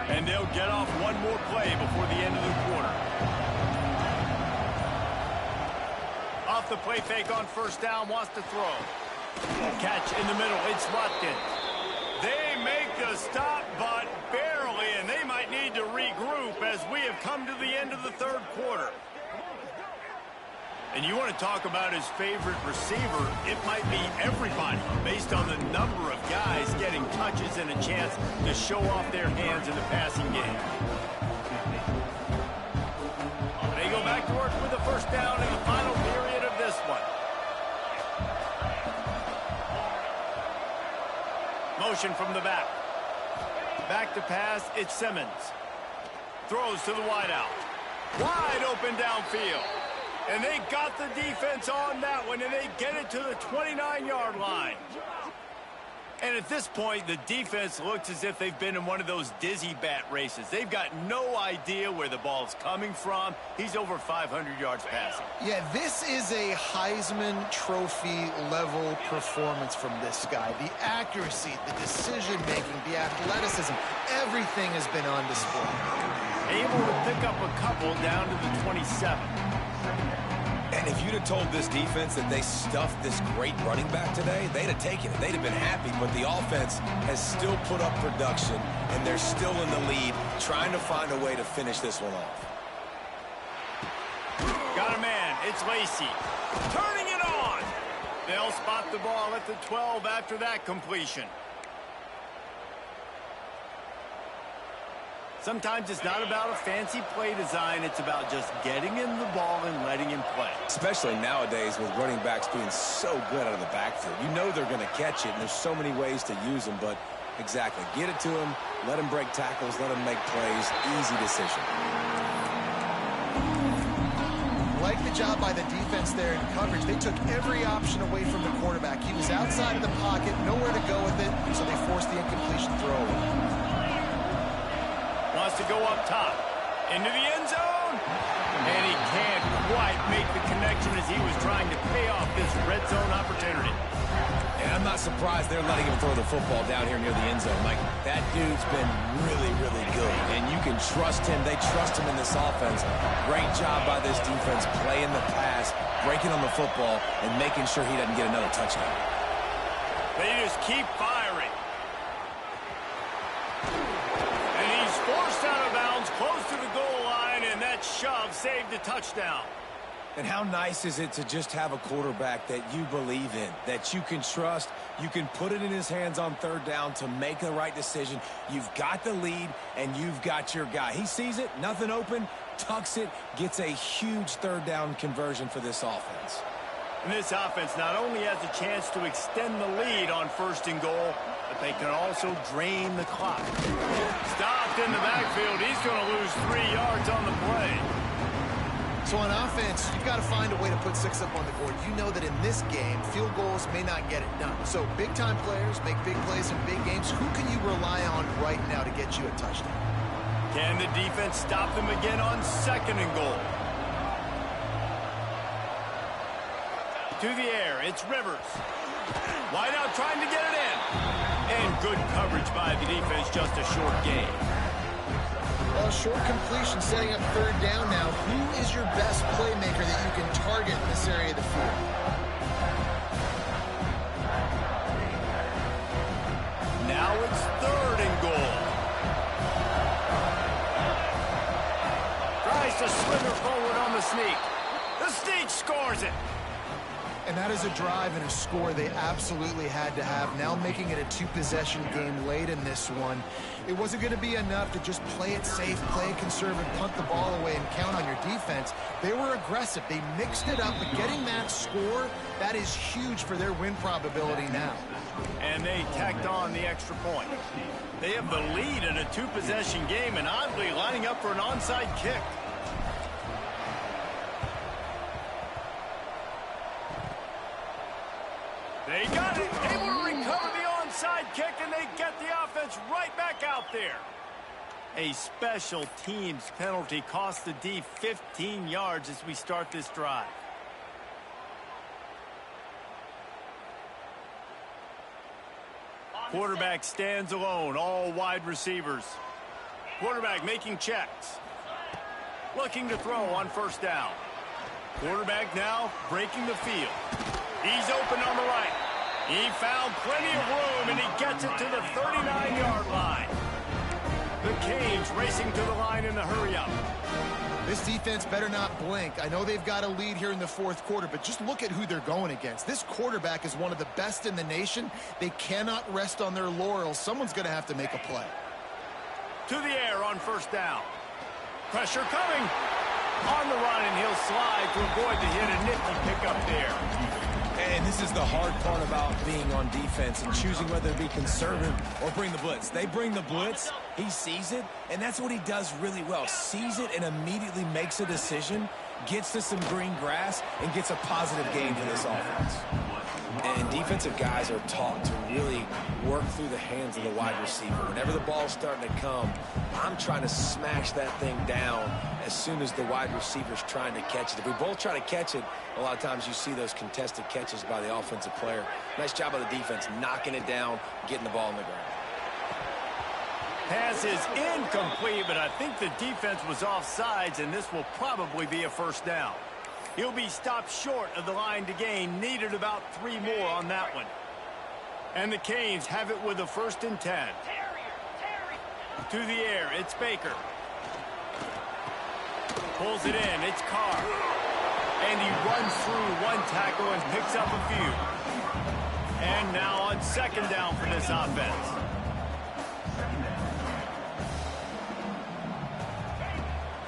And they'll get off one more play before the end of the quarter. Off the play fake on first down, wants to throw. Catch in the middle, it's Watkins. They make the stop, but barely, and they might need to regroup as we have come to the end of the third quarter. And you want to talk about his favorite receiver, it might be everybody based on the number of guys getting touches and a chance to show off their hands in the passing game. They go back to work with the first down in the final period of this one. Motion from the back. Back to pass, it's Simmons. Throws to the wideout. Wide open downfield. And they got the defense on that one, and they get it to the 29-yard line. And at this point, the defense looks as if they've been in one of those dizzy bat races. They've got no idea where the ball's coming from. He's over 500 yards passing. Yeah, this is a Heisman Trophy level performance from this guy. The accuracy, the decision-making, the athleticism, everything has been on display. Able to pick up a couple down to the 27. And if you'd have told this defense that they stuffed this great running back today, they'd have taken it. They'd have been happy, but the offense has still put up production, and they're still in the lead, trying to find a way to finish this one off. Got a man. It's Lacy. Turning it on. They'll spot the ball at the 12 after that completion. Sometimes it's not about a fancy play design. It's about just getting him the ball and letting him play. Especially nowadays with running backs being so good out of the backfield. You know they're going to catch it, and there's so many ways to use them, but exactly. Get it to him, let him break tackles, let him make plays. Easy decision. Like the job by the defense there in coverage. They took every option away from the quarterback. He was outside of the pocket, nowhere to go with it, so they forced the incompletion throw. Wants to go up top. Into the end zone. And he can't quite make the connection as he was trying to pay off this red zone opportunity. And I'm not surprised they're letting him throw the football down here near the end zone. Like, that dude's been really, really good. And you can trust him. They trust him in this offense. Great job by this defense playing the pass, breaking on the football, and making sure he doesn't get another touchdown. They just keep firing. Forced out of bounds, close to the goal line, and that shove saved a touchdown. And how nice is it to just have a quarterback that you believe in, that you can trust, you can put it in his hands on third down to make the right decision. You've got the lead, and you've got your guy. He sees it, nothing open, tucks it, gets a huge third down conversion for this offense. And this offense not only has a chance to extend the lead on first and goal, but they can also drain the clock. Stopped in the backfield. He's going to lose 3 yards on the play. So on offense, you've got to find a way to put 6 up on the board. You know that in this game, field goals may not get it done. So big-time players make big plays in big games. Who can you rely on right now to get you a touchdown? Can the defense stop them again on second and goal? To the air, it's Rivers. Wide out trying to get it in. And good coverage by the defense, just a short gain. Well, short completion setting up third down now. Who is your best playmaker that you can target in this area of the field? Now it's third and goal. Tries to slither forward on the sneak. The sneak scores it. And that is a drive and a score they absolutely had to have. Now making it a 2-possession game late in this one. It wasn't going to be enough to just play it safe, play it conservative, punt the ball away, and count on your defense. They were aggressive. They mixed it up, but getting that score, that is huge for their win probability now. And they tacked on the extra point. They have the lead in a 2-possession game and oddly lining up for an onside kick. They got it, able to recover the onside kick, and they get the offense right back out there. A special teams penalty cost the D 15 yards as we start this drive. Quarterback stands alone, all wide receivers. Quarterback making checks. Looking to throw on first down. Quarterback now breaking the field. He's open on the right. He found plenty of room, and he gets it to the 39-yard line. The Canes racing to the line in the hurry-up. This defense better not blink. I know they've got a lead here in the fourth quarter, but just look at who they're going against. This quarterback is one of the best in the nation. They cannot rest on their laurels. Someone's going to have to make a play. To the air on first down. Pressure coming. On the run, and he'll slide to avoid the hit. A nifty pickup there. And this is the hard part about being on defense and choosing whether to be conservative or bring the blitz. They bring the blitz, he sees it, and that's what he does really well. Sees it and immediately makes a decision, gets to some green grass, and gets a positive gain for this offense. And defensive guys are taught to really work through the hands of the wide receiver. Whenever the ball's starting to come, I'm trying to smash that thing down as soon as the wide receiver's trying to catch it. If we both try to catch it, a lot of times you see those contested catches by the offensive player. Nice job of the defense knocking it down, getting the ball on the ground. Pass is incomplete, but I think the defense was offsides, and this will probably be a first down. He'll be stopped short of the line to gain. Needed about 3 more on that one. And the Canes have it with a 1st and 10. To the air, it's Baker. Pulls it in, it's Carr. And he runs through 1 tackle and picks up a few. And now on 2nd down for this offense.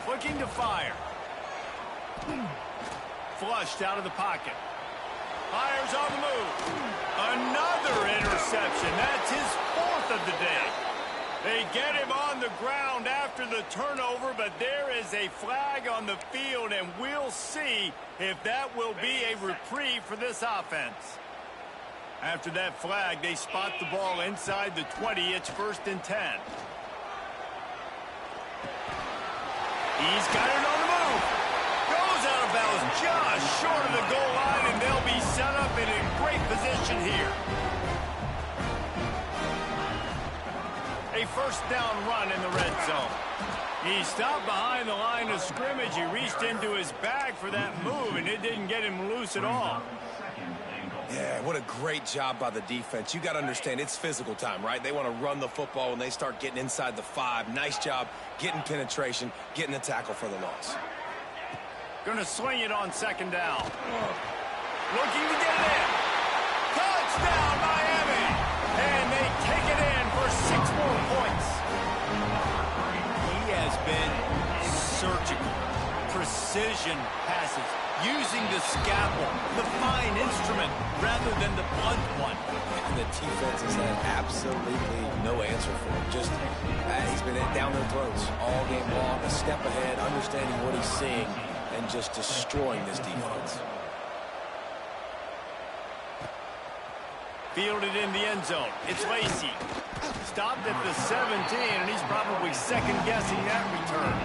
Looking to fire. Flushed out of the pocket. Fires on the move. Another interception. That's his 4th of the day. They get him on the ground after the turnover, but there is a flag on the field, and we'll see if that will be a reprieve for this offense. After that flag, they spot the ball inside the 20. It's 1st and 10. He's got it on the move. Goes out of bounds just short of the goal line, and they'll be set up in a great position here. A 1st down run in the red zone. He stopped behind the line of scrimmage. He reached into his bag for that move, and it didn't get him loose at all. Yeah, what a great job by the defense. You got to understand, it's physical time, right? They want to run the football when they start getting inside the 5. Nice job getting penetration, getting the tackle for the loss. Going to swing it on 2nd down. Looking to get it in. Touchdown, Miami! And they take it in for 6 more points. He has been surgical. Precision passes. Using the scalpel, the fine instrument, rather than the blunt one. And the defense has had absolutely no answer for him. Just, he's been down their throats all game long, a step ahead, understanding what he's seeing, and just destroying this defense. Fielded in the end zone. It's Lacy. Stopped at the 17, and he's probably second-guessing that return.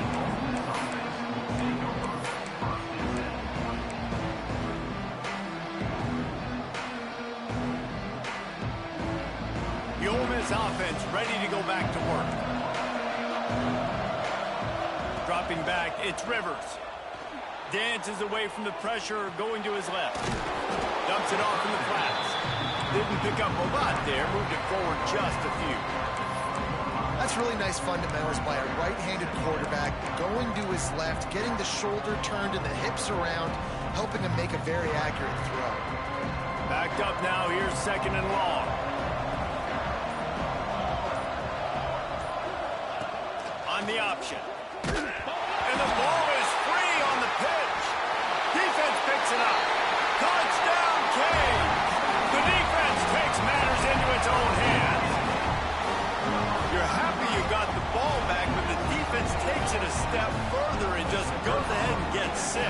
The Ole Miss offense ready to go back to work. Dropping back, it's Rivers. Dances away from the pressure, going to his left. Dumps it off in the flats. Didn't pick up a lot there, moved it forward just a few. That's really nice fundamentals by a right-handed quarterback, going to his left, getting the shoulder turned and the hips around, helping him make a very accurate throw. Backed up now, here's 2nd and long. On the option. And the ball is free on the pitch. Defense picks it up. Touchdown, Canes. The defense takes matters into its own hands. You're happy you got the ball back, but the defense takes it a step further and just goes ahead and gets 6.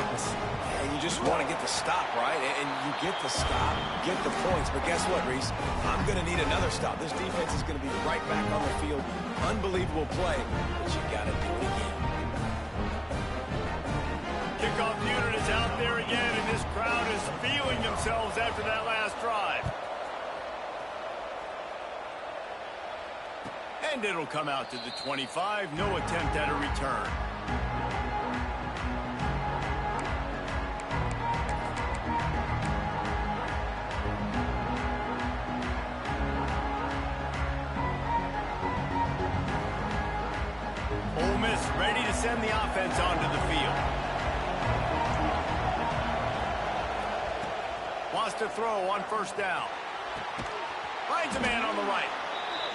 And you just want to get the stop, right? And you get the stop, get the points. But guess what, Reese? I'm going to need another stop. This defense is going to be right back on the field. Unbelievable play, but you got to do it again. Kickoff unit is out there again, and this crowd is feeling themselves after that last drive. And it'll come out to the 25. No attempt at a return. Ole Miss ready to send the offense onto the field. Wants to throw on 1st down. Finds a man on the right.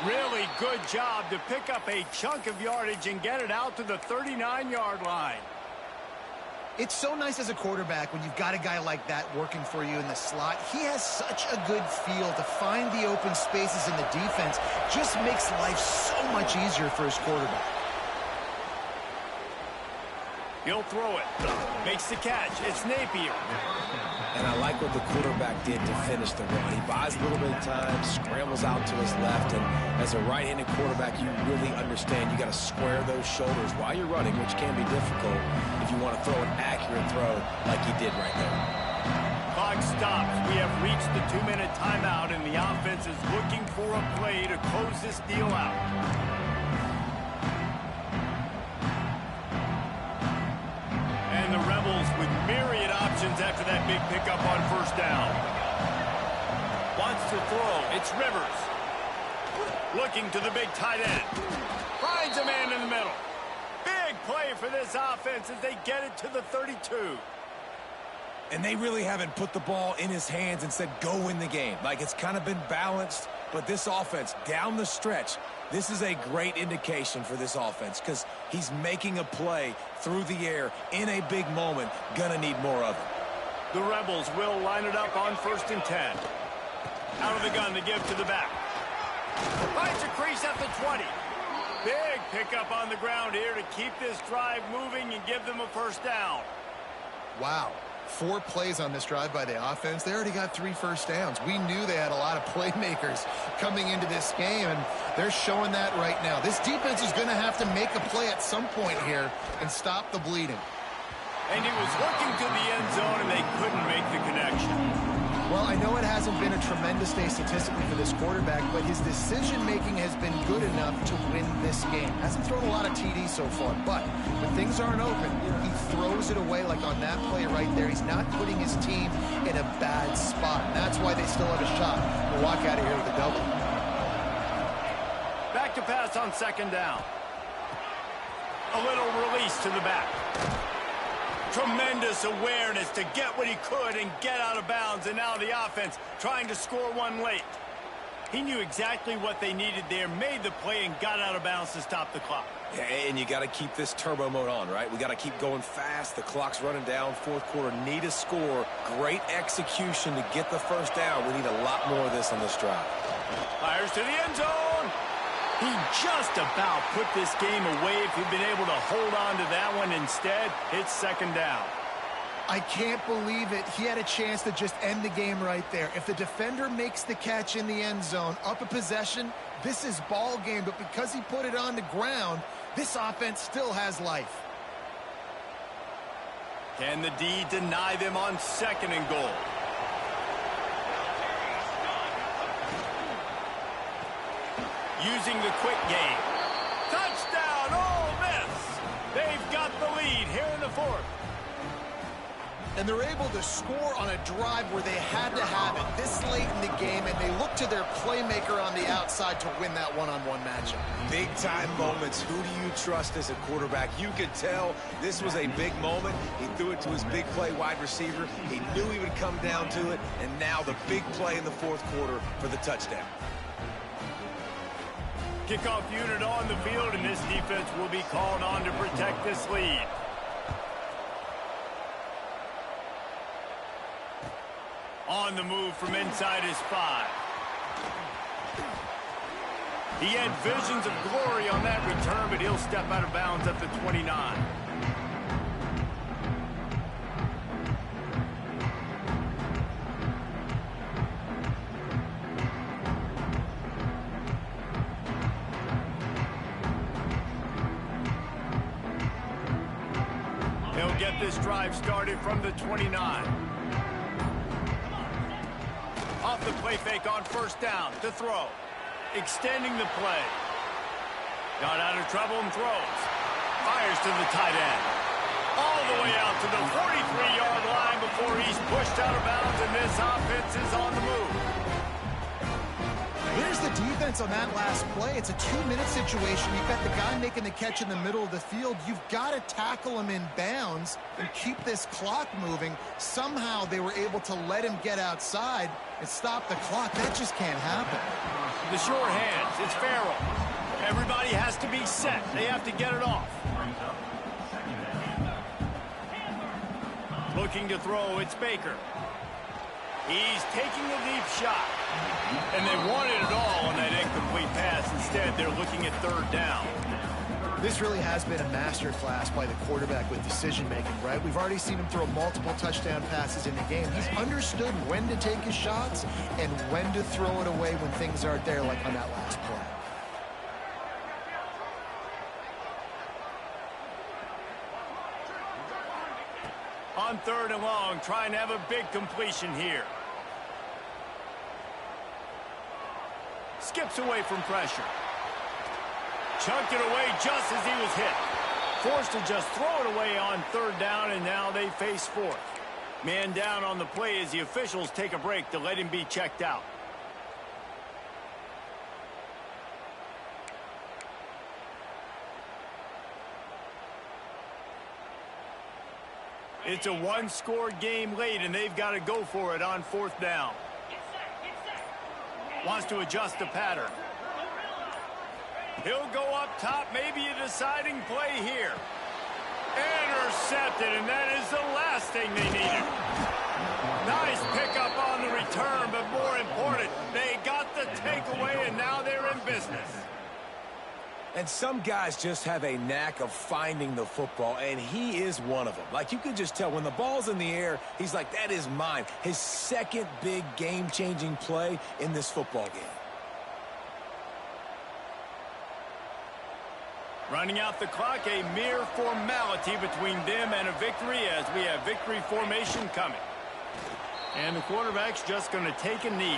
Really good job to pick up a chunk of yardage and get it out to the 39-yard line. It's so nice as a quarterback when you've got a guy like that working for you in the slot. He has such a good feel to find the open spaces in the defense. Just makes life so much easier for his quarterback. He'll throw it. Makes the catch. It's Napier. And I like what the quarterback did to finish the run. He buys a little bit of time, scrambles out to his left, and as a right-handed quarterback, you really understand you got to square those shoulders while you're running, which can be difficult if you want to throw an accurate throw like he did right there. Clock stops. We have reached the 2-minute timeout, and the offense is looking for a play to close this deal out. And the Rebels with myriad options after that big pickup on first down. Wants to throw. It's Rivers. Looking to the big tight end. Finds a man in the middle. Big play for this offense as they get it to the 32. And they really haven't put the ball in his hands and said, go win the game. Like, it's kind of been balanced, but this offense, down the stretch, this is a great indication for this offense because he's making a play through the air in a big moment. Gonna need more of it. The Rebels will line it up on 1st and 10. Out of the gun to give to the back. Finds a crease at the 20. Big pickup on the ground here to keep this drive moving and give them a first down. Wow. 4 plays on this drive by the offense. They already got 3 first downs. We knew they had a lot of playmakers coming into this game, and they're showing that right now. This defense is going to have to make a play at some point here and stop the bleeding. And he was looking to the end zone, and they couldn't make the connection. Well, I know it hasn't been a tremendous day statistically for this quarterback, but his decision-making has been good enough to win this game. Hasn't thrown a lot of TDs so far, but when things aren't open, he throws it away like on that play right there. He's not putting his team in a bad spot, and that's why they still have a shot to walk out of here with a double. Back to pass on 2nd down. A little release to the back. Tremendous awareness to get what he could and get out of bounds, and now the offense trying to score one late. He knew exactly what they needed there, made the play, and got out of bounds to stop the clock. Yeah, and you got to keep this turbo mode on, right? We got to keep going fast. The clock's running down. 4th quarter, need a score. Great execution to get the first down. We need a lot more of this on this drive. Fires to the end zone. He just about put this game away if he'd been able to hold on to that one. Instead, it's 2nd down. I can't believe it. He had a chance to just end the game right there. If the defender makes the catch in the end zone, up a possession, this is ball game. But because he put it on the ground, this offense still has life. Can the D deny them on 2nd and goal? Using the quick game. Touchdown, Ole Miss! They've got the lead here in the 4th. And they're able to score on a drive where they had to have it this late in the game, and they look to their playmaker on the outside to win that one-on-one matchup. Big-time moments. Who do you trust as a quarterback? You could tell this was a big moment. He threw it to his big play wide receiver. He knew he would come down to it, and now the big play in the 4th quarter for the touchdown. Kickoff unit on the field, and this defense will be called on to protect this lead. On the move from inside his 5. He had visions of glory on that return, but he'll step out of bounds at the 29. He'll get this drive started from the 29. Off the play fake on 1st down to throw. Extending the play. Got out of trouble and throws. Fires to the tight end. All the way out to the 43-yard line before he's pushed out of bounds, and this offense is on the move. Here's the defense on that last play. It's a 2-minute situation. You've got the guy making the catch in the middle of the field. You've got to tackle him in bounds and keep this clock moving. Somehow they were able to let him get outside and stop the clock. That just can't happen. The sure hands. It's Farrell. Everybody has to be set. They have to get it off. Looking to throw. It's Baker. He's taking a deep shot. And they wanted it all on that incomplete pass. Instead, they're looking at 3rd down. This really has been a masterclass by the quarterback with decision-making, right? We've already seen him throw multiple touchdown passes in the game. He's understood when to take his shots and when to throw it away when things aren't there, like on that last play. On 3rd and long, trying to have a big completion here. Skips away from pressure. Chunked it away just as he was hit. Forced to just throw it away on 3rd down, and now they face 4th. Man down on the play as the officials take a break to let him be checked out. It's a one-score game late, and they've got to go for it on 4th down. Wants to adjust the pattern. He'll go up top, maybe a deciding play here. Intercepted, and that is the last thing they needed. Nice pickup on the return, but more important, they got the takeaway, and now they're in business. And some guys just have a knack of finding the football, and he is one of them. Like, you can just tell when the ball's in the air, he's like, that is mine. His second big game-changing play in this football game. Running out the clock, a mere formality between them and a victory as we have victory formation coming. And the quarterback's just going to take a knee.